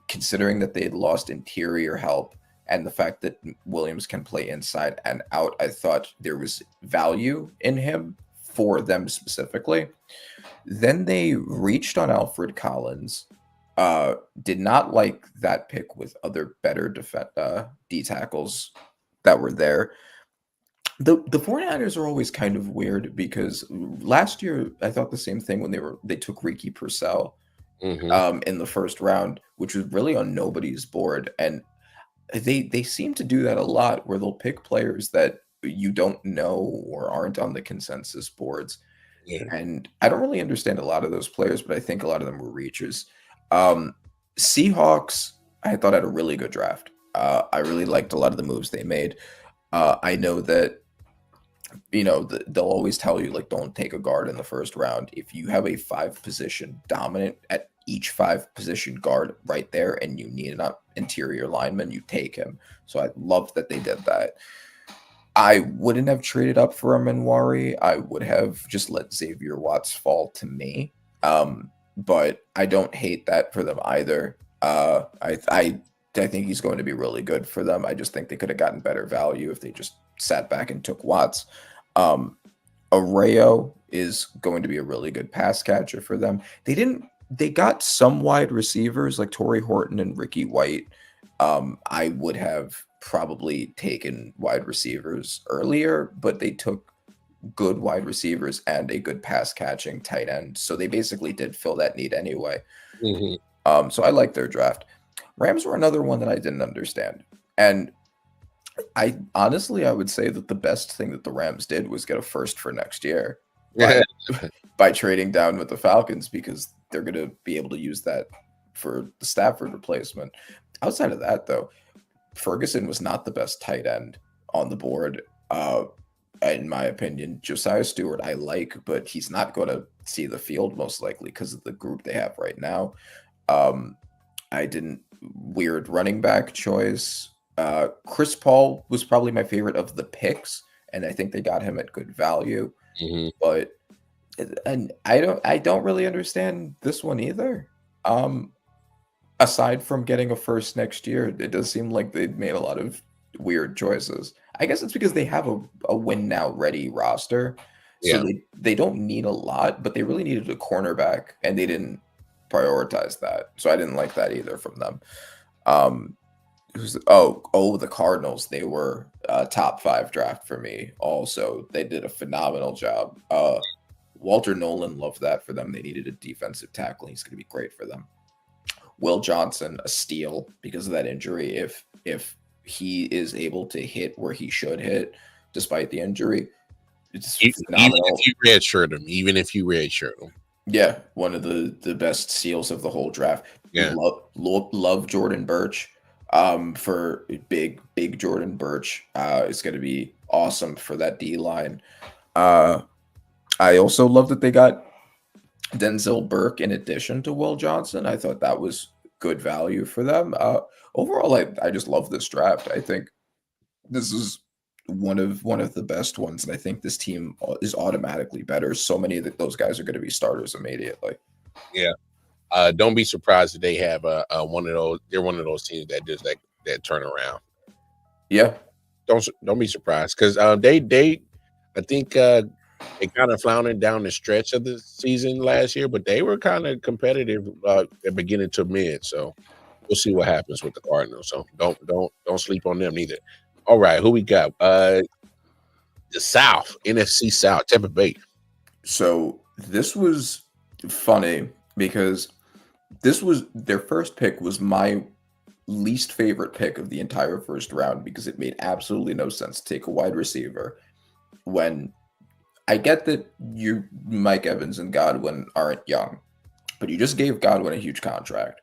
considering that they had lost interior help and the fact that Williams can play inside and out, I thought there was value in him for them specifically. Then they reached on Alfred Collins. Did not like that pick with other better D tackles that were there. The 49ers are always kind of weird because last year I thought the same thing when they took Ricky Purcell in the first round, which was really on nobody's board. And they seem to do that a lot, where they'll pick players that you don't know or aren't on the consensus boards. Yeah. And I don't really understand a lot of those players, but I think a lot of them were reachers. Seahawks, I thought had a really good draft. I really liked a lot of the moves they made. I know that they'll always tell you like don't take a guard in the first round. If you have a 5-position dominant at each 5-position guard right there, and you need an interior lineman, you take him. So I love that they did that. I wouldn't have traded up for a Minwari. I would have just let Xavier Watts fall to me. But I don't hate that for them either. I think he's going to be really good for them. I just think they could have gotten better value if they just sat back and took Watts. Arreo is going to be a really good pass catcher for them. They got some wide receivers like Torrey Horton and Ricky White. I would have probably taken wide receivers earlier, but they took good wide receivers and a good pass catching tight end. So they basically did fill that need anyway. So I like their draft. Rams were another one that I didn't understand. And I would say that the best thing that the Rams did was get a first for next year by trading down with the Falcons, because they're going to be able to use that for the Stafford replacement. Outside of that, though, Ferguson was not the best tight end on the board. In my opinion, Josiah Stewart I like, but he's not going to see the field most likely because of the group they have right now. Weird running back choice. Chris Paul was probably my favorite of the picks, and I think they got him at good value. But I don't really understand this one either. Aside from getting a first next year, it does seem like they made a lot of weird choices. I guess it's because they have a win now ready roster. So they don't need a lot, but they really needed a cornerback, and they didn't prioritize that. So I didn't like that either from them. The Cardinals, they were a top 5 draft for me. Also, they did a phenomenal job. Walter Nolan, loved that for them. They needed a defensive tackle. He's going to be great for them. Will Johnson, a steal because of that injury. If he is able to hit where he should hit despite the injury, it's phenomenal. Even if you redshirt him. Yeah, one of the best steals of the whole draft. Yeah. Love Jordan Birch. For big Jordan Birch, it's going to be awesome for that D line. I also love that they got Denzel Burke in addition to Will Johnson. I thought that was good value for them. Overall, I just love this draft. I think this is one of the best ones, and I think this team is automatically better. So many of those guys are going to be starters immediately. Yeah. Don't be surprised if they have one of those. They're one of those teams that does that turnaround. Yeah. Don't be surprised, because they I think they kind of floundered down the stretch of the season last year, but they were kind of competitive at beginning to mid. So we'll see what happens with the Cardinals. So don't sleep on them either. All right, who we got? The South, NFC South, Tampa Bay. So this was funny because this was their first pick, was my least favorite pick of the entire first round, because it made absolutely no sense to take a wide receiver when I get that Mike Evans and Godwin aren't young, but you just gave Godwin a huge contract.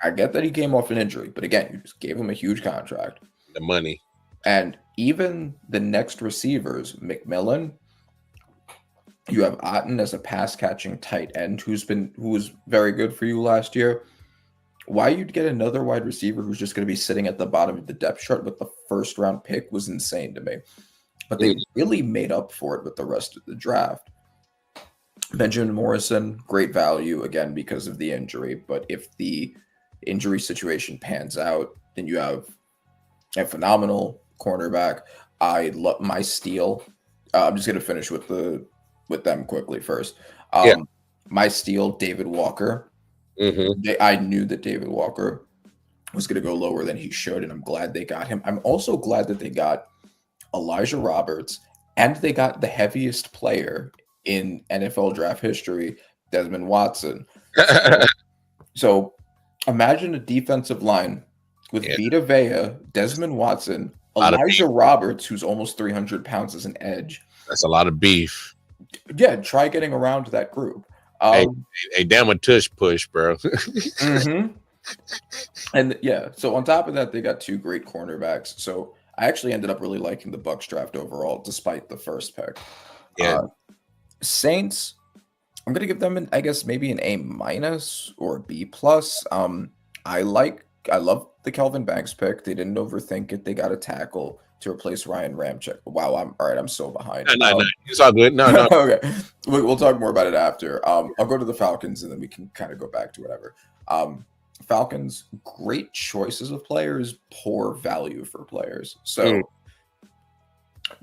I get that he came off an injury, but again, you just gave him a huge contract. The money. And even the next receivers, McMillan, you have Otten as a pass catching tight end who was very good for you last year. Why you'd get another wide receiver who's just going to be sitting at the bottom of the depth chart with the first round pick was insane to me. But they really made up for it with the rest of the draft. Benjamin Morrison, great value, again, because of the injury. But if the injury situation pans out, then you have a phenomenal cornerback. I love my steal. I'm just going to finish with them quickly first. My steal, David Walker. I knew that David Walker was going to go lower than he should, and I'm glad they got him. I'm also glad that they got Elijah Roberts, and they got the heaviest player in NFL draft history, Desmond Watson. So imagine a defensive line with Vita Vea, Desmond Watson, Elijah Roberts, who's almost 300 pounds as an edge. That's a lot of beef. Yeah, try getting around that group. Hey, damn a tush push, bro. Mm-hmm. And yeah, so on top of that, they got 2 great cornerbacks. So I actually ended up really liking the Bucks draft overall, despite the first pick. Yeah. Saints, I'm gonna give them I guess maybe an A- or a B plus. I love the Kelvin Banks pick. They didn't overthink it. They got a tackle to replace Ryan Ramczyk. Wow, I'm so behind. No, it's all good. No. Okay, we'll talk more about it after. I'll go to the Falcons and then we can kind of go back to whatever. Falcons, great choices of players, poor value for players. So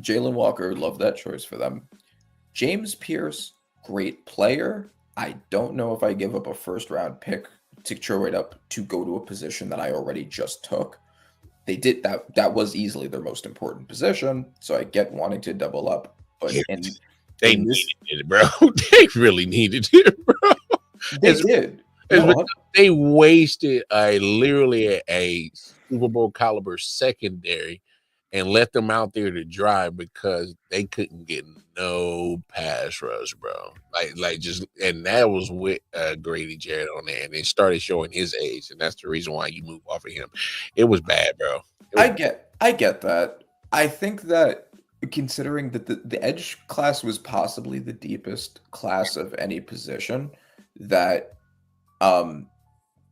Jalen Walker, love that choice for them. James Pierce, great player. I don't know if I give up a first round pick to trade up to go to a position that I already just took. They did that. That was easily their most important position. So I get wanting to double up. But they needed it, bro. They really needed it, bro. They did. They wasted literally a Super Bowl caliber secondary and let them out there to dry because they couldn't get no pass rush, bro. And that was with Grady Jarrett on there, and it started showing his age, and that's the reason why you move off of him. It was bad, bro. I get that. I think that considering that the edge class was possibly the deepest class of any position, that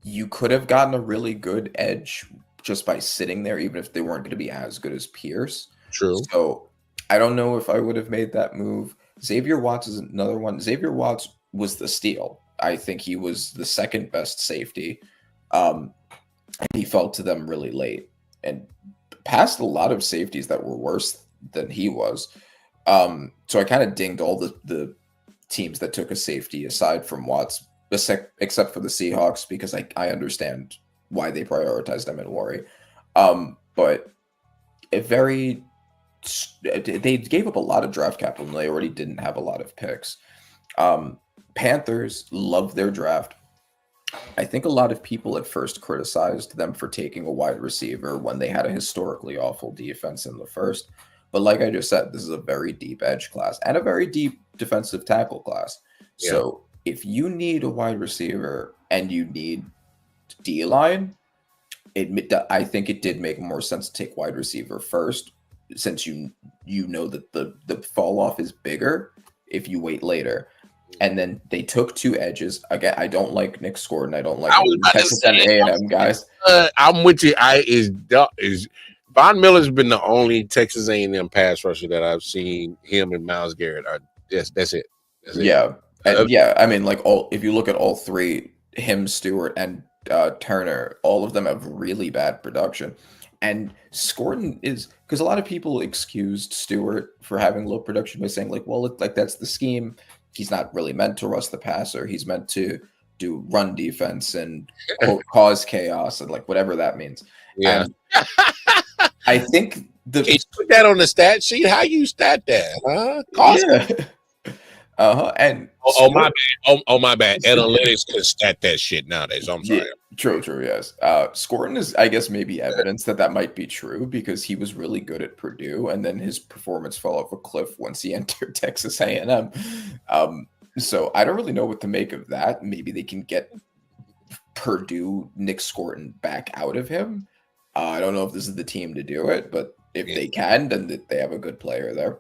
you could have gotten a really good edge just by sitting there, even if they weren't going to be as good as Pierce. True. So I don't know if I would have made that move. Xavier Watts is another one. Xavier Watts was the steal. I think he was the second best safety. And he fell to them really late and passed a lot of safeties that were worse than he was. So I kind of dinged all the teams that took a safety aside from Watts, except for the Seahawks, because I understand why they prioritized them and worry. But they gave up a lot of draft capital and they already didn't have a lot of picks. Panthers love their draft. I think a lot of people at first criticized them for taking a wide receiver when they had a historically awful defense in the first. But like I just said, this is a very deep edge class and a very deep defensive tackle class. Yeah. So if you need a wide receiver and you need D-line, I think it did make more sense to take wide receiver first, since you know that the fall off is bigger if you wait later. And then they took 2 edges. Again, I don't like Nick Scourton. I don't like Texas A&M guys. I'm with you. Von Miller's been the only Texas A&M pass rusher that I've seen. Him and Myles Garrett are that's it. Yeah. And I mean, if you look at all 3, him, Stewart, and Turner, all of them have really bad production. And Scourton is, because a lot of people excused Stewart for having low production by saying that's the scheme. He's not really meant to rush the passer. He's meant to do run defense and quote, cause chaos and whatever that means. Yeah. And I think can you put that on the stat sheet? How you stat that? Huh? And my bad. Analytics can stat that shit nowadays. I'm sorry. Yeah, true. Yes. Scourton is, I guess, maybe evidence that might be true, because he was really good at Purdue, and then his performance fell off a cliff once he entered Texas A&M. So I don't really know what to make of that. Maybe they can get Purdue Nick Scourton back out of him. I don't know if this is the team to do it, but if they can, then they have a good player there.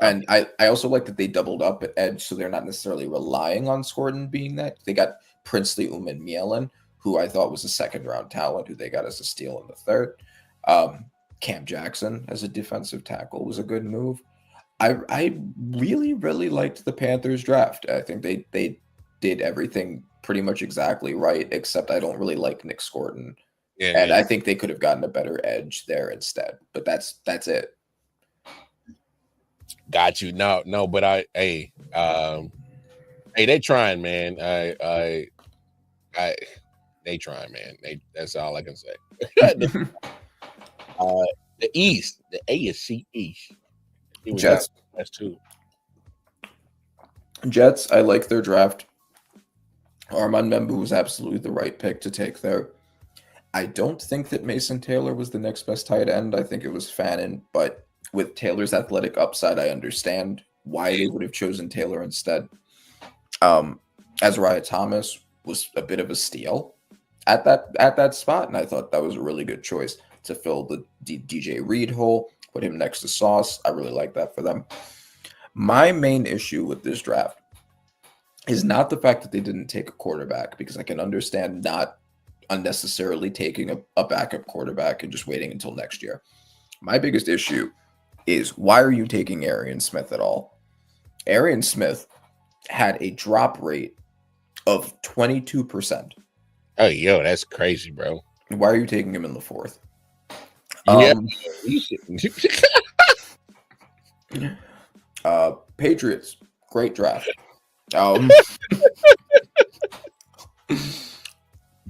And I also like that they doubled up at edge, so they're not necessarily relying on Scourton being that. They got Princely Uman-Mielen, who I thought was a second-round talent, who they got as a steal in the third. Cam Jackson as a defensive tackle was a good move. I really, really liked the Panthers draft. I think they did everything pretty much exactly right, except I don't really like Nick Scourton. And I think they could have gotten a better edge there instead. But that's it. Got you. No, but they trying, man. They trying, man. That's all I can say. The East, the AFC East. Jets. That's 2. Jets, I like their draft. Armand Membu was absolutely the right pick to take there. I don't think that Mason Taylor was the next best tight end. I think it was Fannin, but with Taylor's athletic upside, I understand why they would have chosen Taylor instead. Azariah Thomas was a bit of a steal at that spot, and I thought that was a really good choice to fill the DJ Reed hole, put him next to Sauce. I really like that for them. My main issue with this draft is not the fact that they didn't take a quarterback, because I can understand not unnecessarily taking a backup quarterback and just waiting until next year. My biggest issue is, why are you taking Arian Smith at all? Arian Smith had a drop rate of 22%. Oh, yo, that's crazy, bro. Why are you taking him in the 4th? Yeah. Patriots, great draft.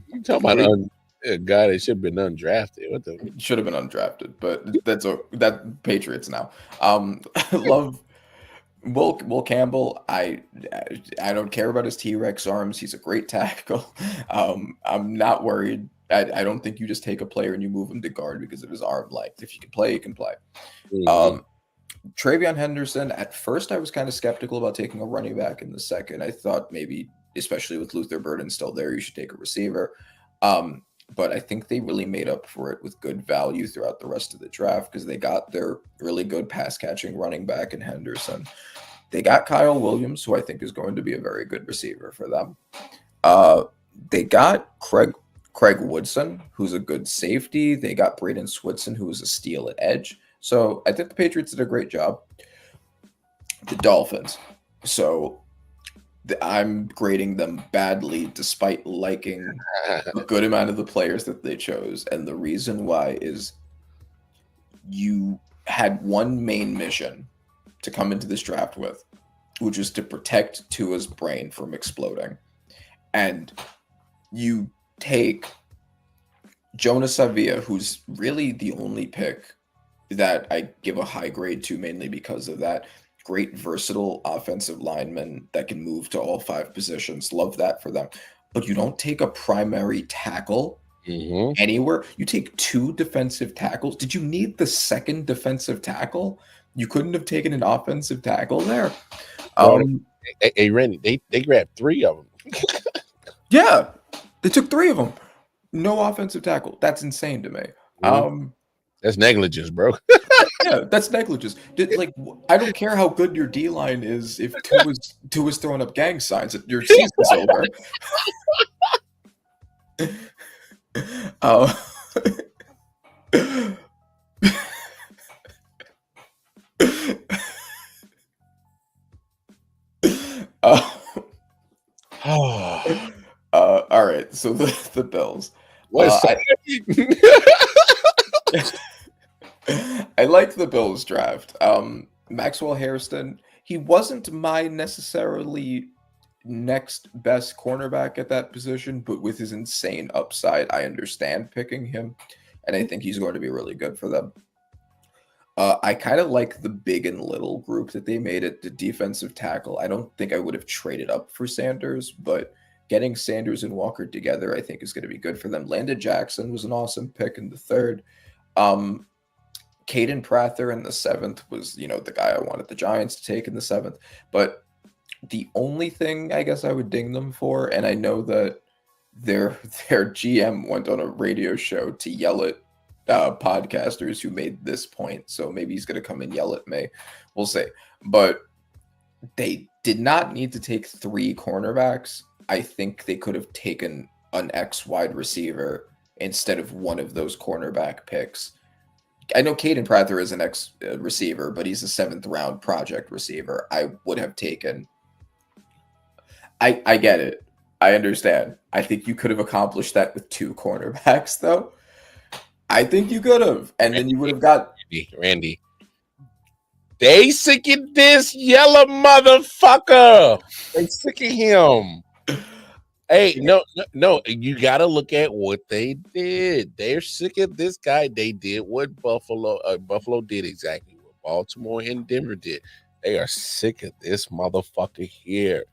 You talking about a guy that should have been undrafted? What the? Should have been undrafted, but that Patriots now. Love Will Campbell. I don't care about his T-Rex arms. He's a great tackle. I'm not worried. I don't think you just take a player and you move him to guard because of his arm length. If you can play, you can play. Mm-hmm. Travion Henderson, at first I was kind of skeptical about taking a running back in the second. I thought maybe, especially with Luther Burden still there, you should take a receiver. But I think they really made up for it with good value throughout the rest of the draft, because they got their really good pass catching running back in Henderson. They got Kyle Williams, who I think is going to be a very good receiver for them. They got Craig Woodson, who's a good safety. They got Braden Switson, who is a steal at edge. So I think the Patriots did a great job. The Dolphins. So I'm grading them badly, despite liking a good amount of the players that they chose. And the reason why is, you had one main mission to come into this draft with, which was to protect Tua's brain from exploding. And you take Jonas Savia, who's really the only pick that I give a high grade to, mainly because of that. Great versatile offensive lineman that can move to all 5 positions. Love that for them. But you don't take a primary tackle anywhere. You take 2 defensive tackles. Did you need the second defensive tackle? You couldn't have taken an offensive tackle there. Hey, Randy, they grabbed 3 of them. Yeah, they took 3 of them. No offensive tackle. That's insane to me. That's negligence, bro. Yeah, that's negligence. I don't care how good your D line is if two is throwing up gang signs. Your season's over. All right. So the Bills. I like the Bills draft. Maxwell Hairston, he wasn't my necessarily next best cornerback at that position, but with his insane upside, I understand picking him, and I think he's going to be really good for them. I kind of like the big and little group that they made at the defensive tackle. I don't think I would have traded up for Sanders, but getting Sanders and Walker together, I think, is going to be good for them. Landon Jackson was an awesome pick in the 3rd. Caden Prather in the 7th was, the guy I wanted the Giants to take in the 7th. But the only thing I guess I would ding them for, and I know that their GM went on a radio show to yell at podcasters who made this point, so maybe he's going to come and yell at me. We'll see. But they did not need to take 3 cornerbacks. I think they could have taken an X wide receiver instead of one of those cornerback picks. I know Caden Prather is an X receiver, but he's a 7th round project receiver. I would have taken. I get it. I understand. I think you could have accomplished that with 2 cornerbacks, though. I think you could have, and then you would have got Randy. They sick of this yellow motherfucker. They sick of him. Hey, no, you got to look at what they did. They're sick of this guy. They did what Buffalo did exactly what Baltimore and Denver did. They are sick of this motherfucker here.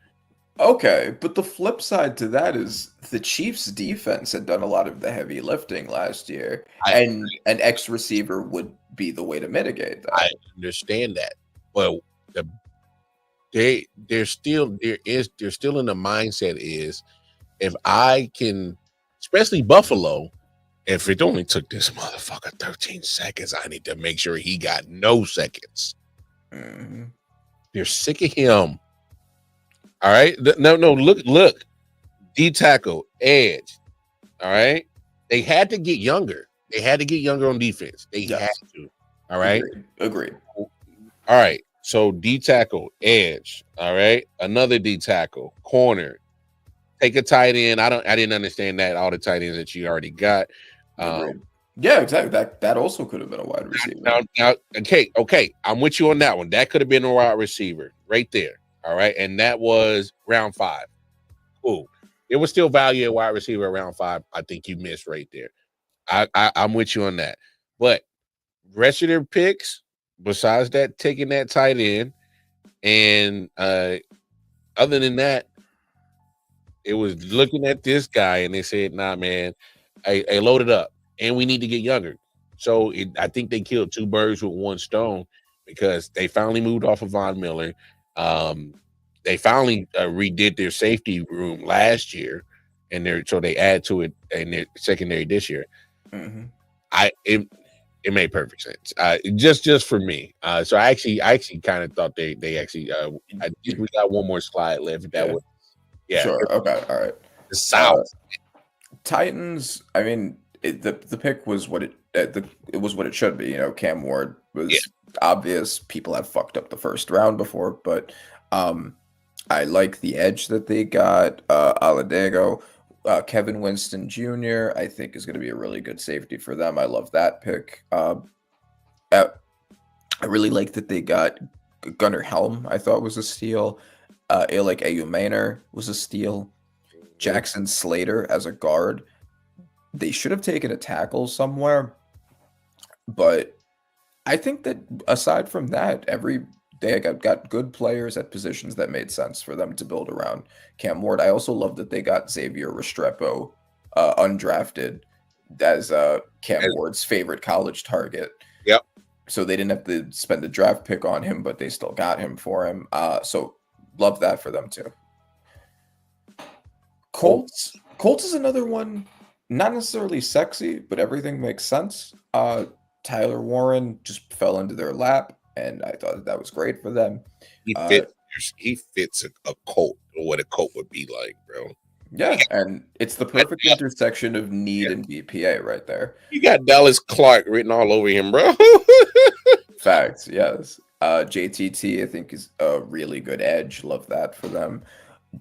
Okay, but the flip side to that is the Chiefs' defense had done a lot of the heavy lifting last year, I and an X receiver would be the way to mitigate I that. understand that, but the they're still they're still in the mindset is if I can, especially Buffalo, if it only took this motherfucker 13 seconds, I need to make sure he got no seconds. Mhm. They're sick of him. All right. No, look. D tackle, edge. All right. They had to get younger. They had to get younger on defense. They had Yes, to. All right. agreed. All right. So D tackle, edge. All right. Another D tackle, corner. Take a tight end. I didn't understand that. All the tight ends that you already got. Agreed. Yeah, exactly. That also could have been a wide receiver. Now, okay. I'm with you on that one. That could have been a wide receiver right there. All right. And that was round 5. Cool. It was still value at wide receiver around 5. I think you missed right there. I'm with you on that. But rest of their picks, besides that, taking that tight end, and other than that, it was looking at this guy and they said, "Nah, man, I loaded up, and we need to get younger." So I think they killed 2 birds with 1 stone because they finally moved off of Von Miller. They finally redid their safety room last year, and so they add to it in their secondary this year. Mhm. It made perfect sense. Just for me. So I actually kind of thought they actually I think we got one more slide left. That Yeah. was Sure. Okay. All right. the South. Titans. I mean, the pick was what it was what it should be. You know, Cam Ward was obvious. People have fucked up the first round before, but I like the edge that they got. Aladego, Kevin Winston Jr. I think is going to be a really good safety for them. I love that pick. I really like that they got Gunnar Helm. I thought was a steal. Like A.U. Manor was a steal. Jackson Slater as a guard. They should have taken a tackle somewhere, but I think that aside from that, they got good players at positions that made sense for them to build around Cam Ward. I also love that they got Xavier Restrepo, undrafted, as Cam Ward's favorite college target. Yep. So they didn't have to spend a draft pick on him, but they still got him for him. So love that for them too. Colts is another one, not necessarily sexy, but everything makes sense. Tyler Warren just fell into their lap, and I thought that was great for them. He fits a Colt, or what a Colt would be like, bro. Yeah, and it's the perfect intersection of need and BPA right there. You got Dallas Clark written all over him, bro. Facts, yes. JTT, I think, is a really good edge. Love that for them.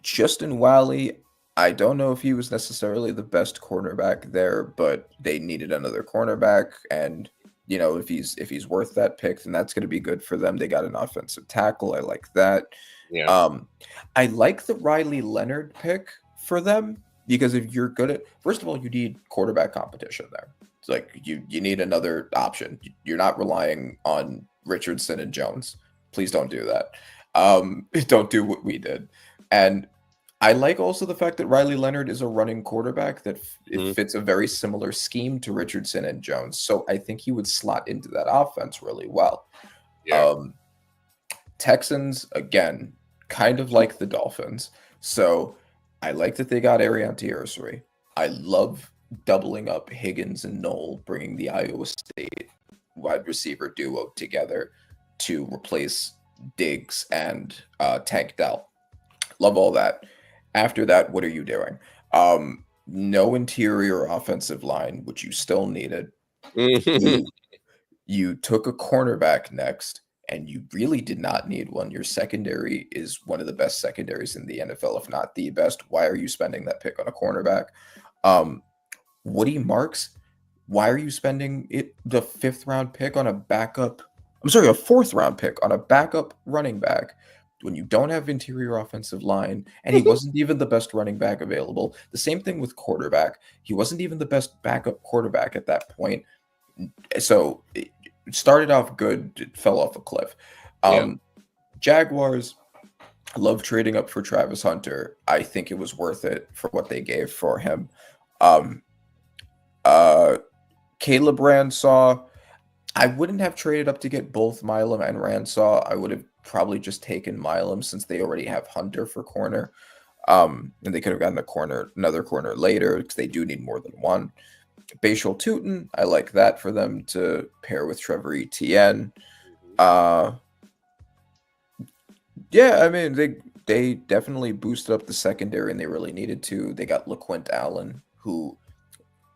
Justin Wally, I don't know if he was necessarily the best cornerback there, but they needed another cornerback, and you know, if he's worth that pick, then that's going to be good for them. They got an offensive tackle. I like that. Yeah. I like the Riley Leonard pick for them because if you're good at, first of all, you need quarterback competition there. It's like you need another option. You're not relying on Richardson and Jones. Please don't do that. Don't do what we did. And I like also the fact that Riley Leonard is a running quarterback that it fits a very similar scheme to Richardson and Jones. So I think he would slot into that offense really well. Yeah. Texans, again, kind of like the Dolphins. So I like that they got Arian Tiercery. I love doubling up Higgins and Knoll, bringing the Iowa State wide receiver duo together to replace Diggs and Tank Dell. Love all that. After that, what are you doing? No interior offensive line, which you still needed. You took a cornerback next, and you really did not need one. Your secondary is one of the best secondaries in the NFL, if not the best. Why are you spending that pick on a cornerback? Woody Marks, why are you spending the 5th round pick on a backup? I'm sorry, a 4th round pick on a backup running back when you don't have interior offensive line, and he wasn't even the best running back available. The same thing with quarterback. He wasn't even the best backup quarterback at that point. So it started off good, it fell off a cliff. Jaguars, love trading up for Travis Hunter. I think it was worth it for what they gave for him. Caleb Ransaw, I wouldn't have traded up to get both Milam and Ransaw. I would have probably just taken Milam since they already have Hunter for corner. And they could have gotten another corner later because they do need more than one. Bashal Tootin, I like that for them to pair with Trevor Etienne. Yeah, I mean, they definitely boosted up the secondary and they really needed to. They got LaQuint Allen, who,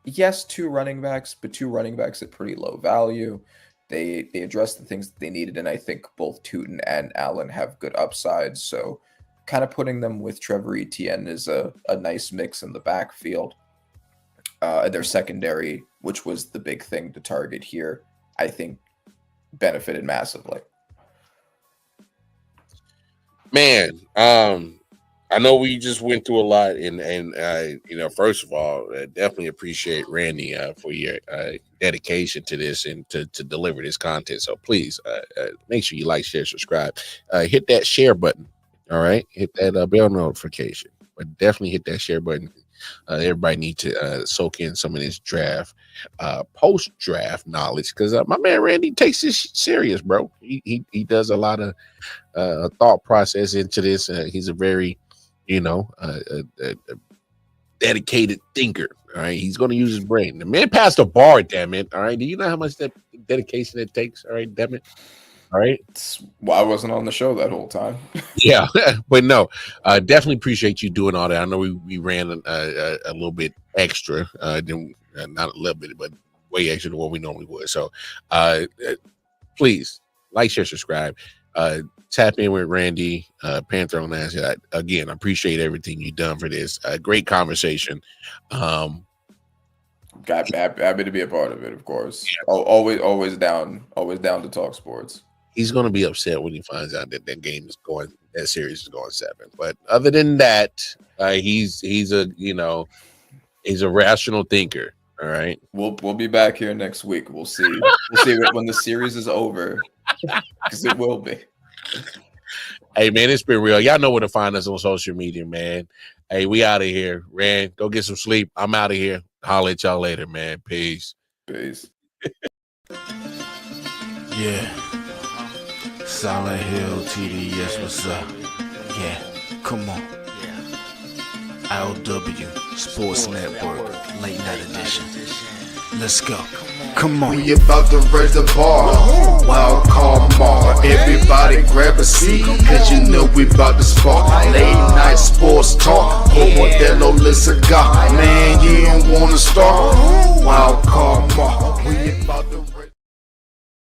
yes, 2 running backs, but 2 running backs at pretty low value. They addressed the things that they needed, and I think both Tootin and Allen have good upsides. So kind of putting them with Trevor Etienne is a nice mix in the backfield. Their secondary, which was the big thing to target here, I think benefited massively. Man, I know we just went through a lot, and first of all, I definitely appreciate Randy for your dedication to this and to deliver this content. So please make sure you like, share, subscribe, hit that share button. All right, hit that bell notification, but definitely hit that share button. Everybody needs to soak in some of this draft, post-draft knowledge, because my man Randy takes this serious, bro. He does a lot of thought process into this. He's a very, dedicated thinker. All right, he's going to use his brain. The man passed the bar, damn it. All right, do you know how much that dedication it takes? All right, damn it. All right. Well, I wasn't on the show that whole time. Yeah, but no, definitely appreciate you doing all that. I know we ran a little bit extra, not a little bit, but way extra than what we normally would. So please like, share, subscribe, tap in with Randy, Panther on that. Again, I appreciate everything you've done for this. Great conversation. Happy to be a part of it, of course. Yeah. Always down to talk sports. He's going to be upset when he finds out that that series is going 7. But other than that, he's a rational thinker. All right. We'll be back here next week. We'll see. We'll see when the series is over, because it will be. Hey man, it's been real. Y'all know where to find us on social media, man. Hey, we out of here. Rand, go get some sleep. I'm out of here. Holler at y'all later, man. Peace. Yeah. Silent Hill TD, yes, what's up? Yeah, come on. I.O.W. Sports Network, late night edition. Let's go. Come on. We about to raise the bar. Wild card mall. Everybody grab a seat, cause you know we about to spark. Late night sports talk. Como de lo cigar. Man, you don't wanna start. Wild card mall.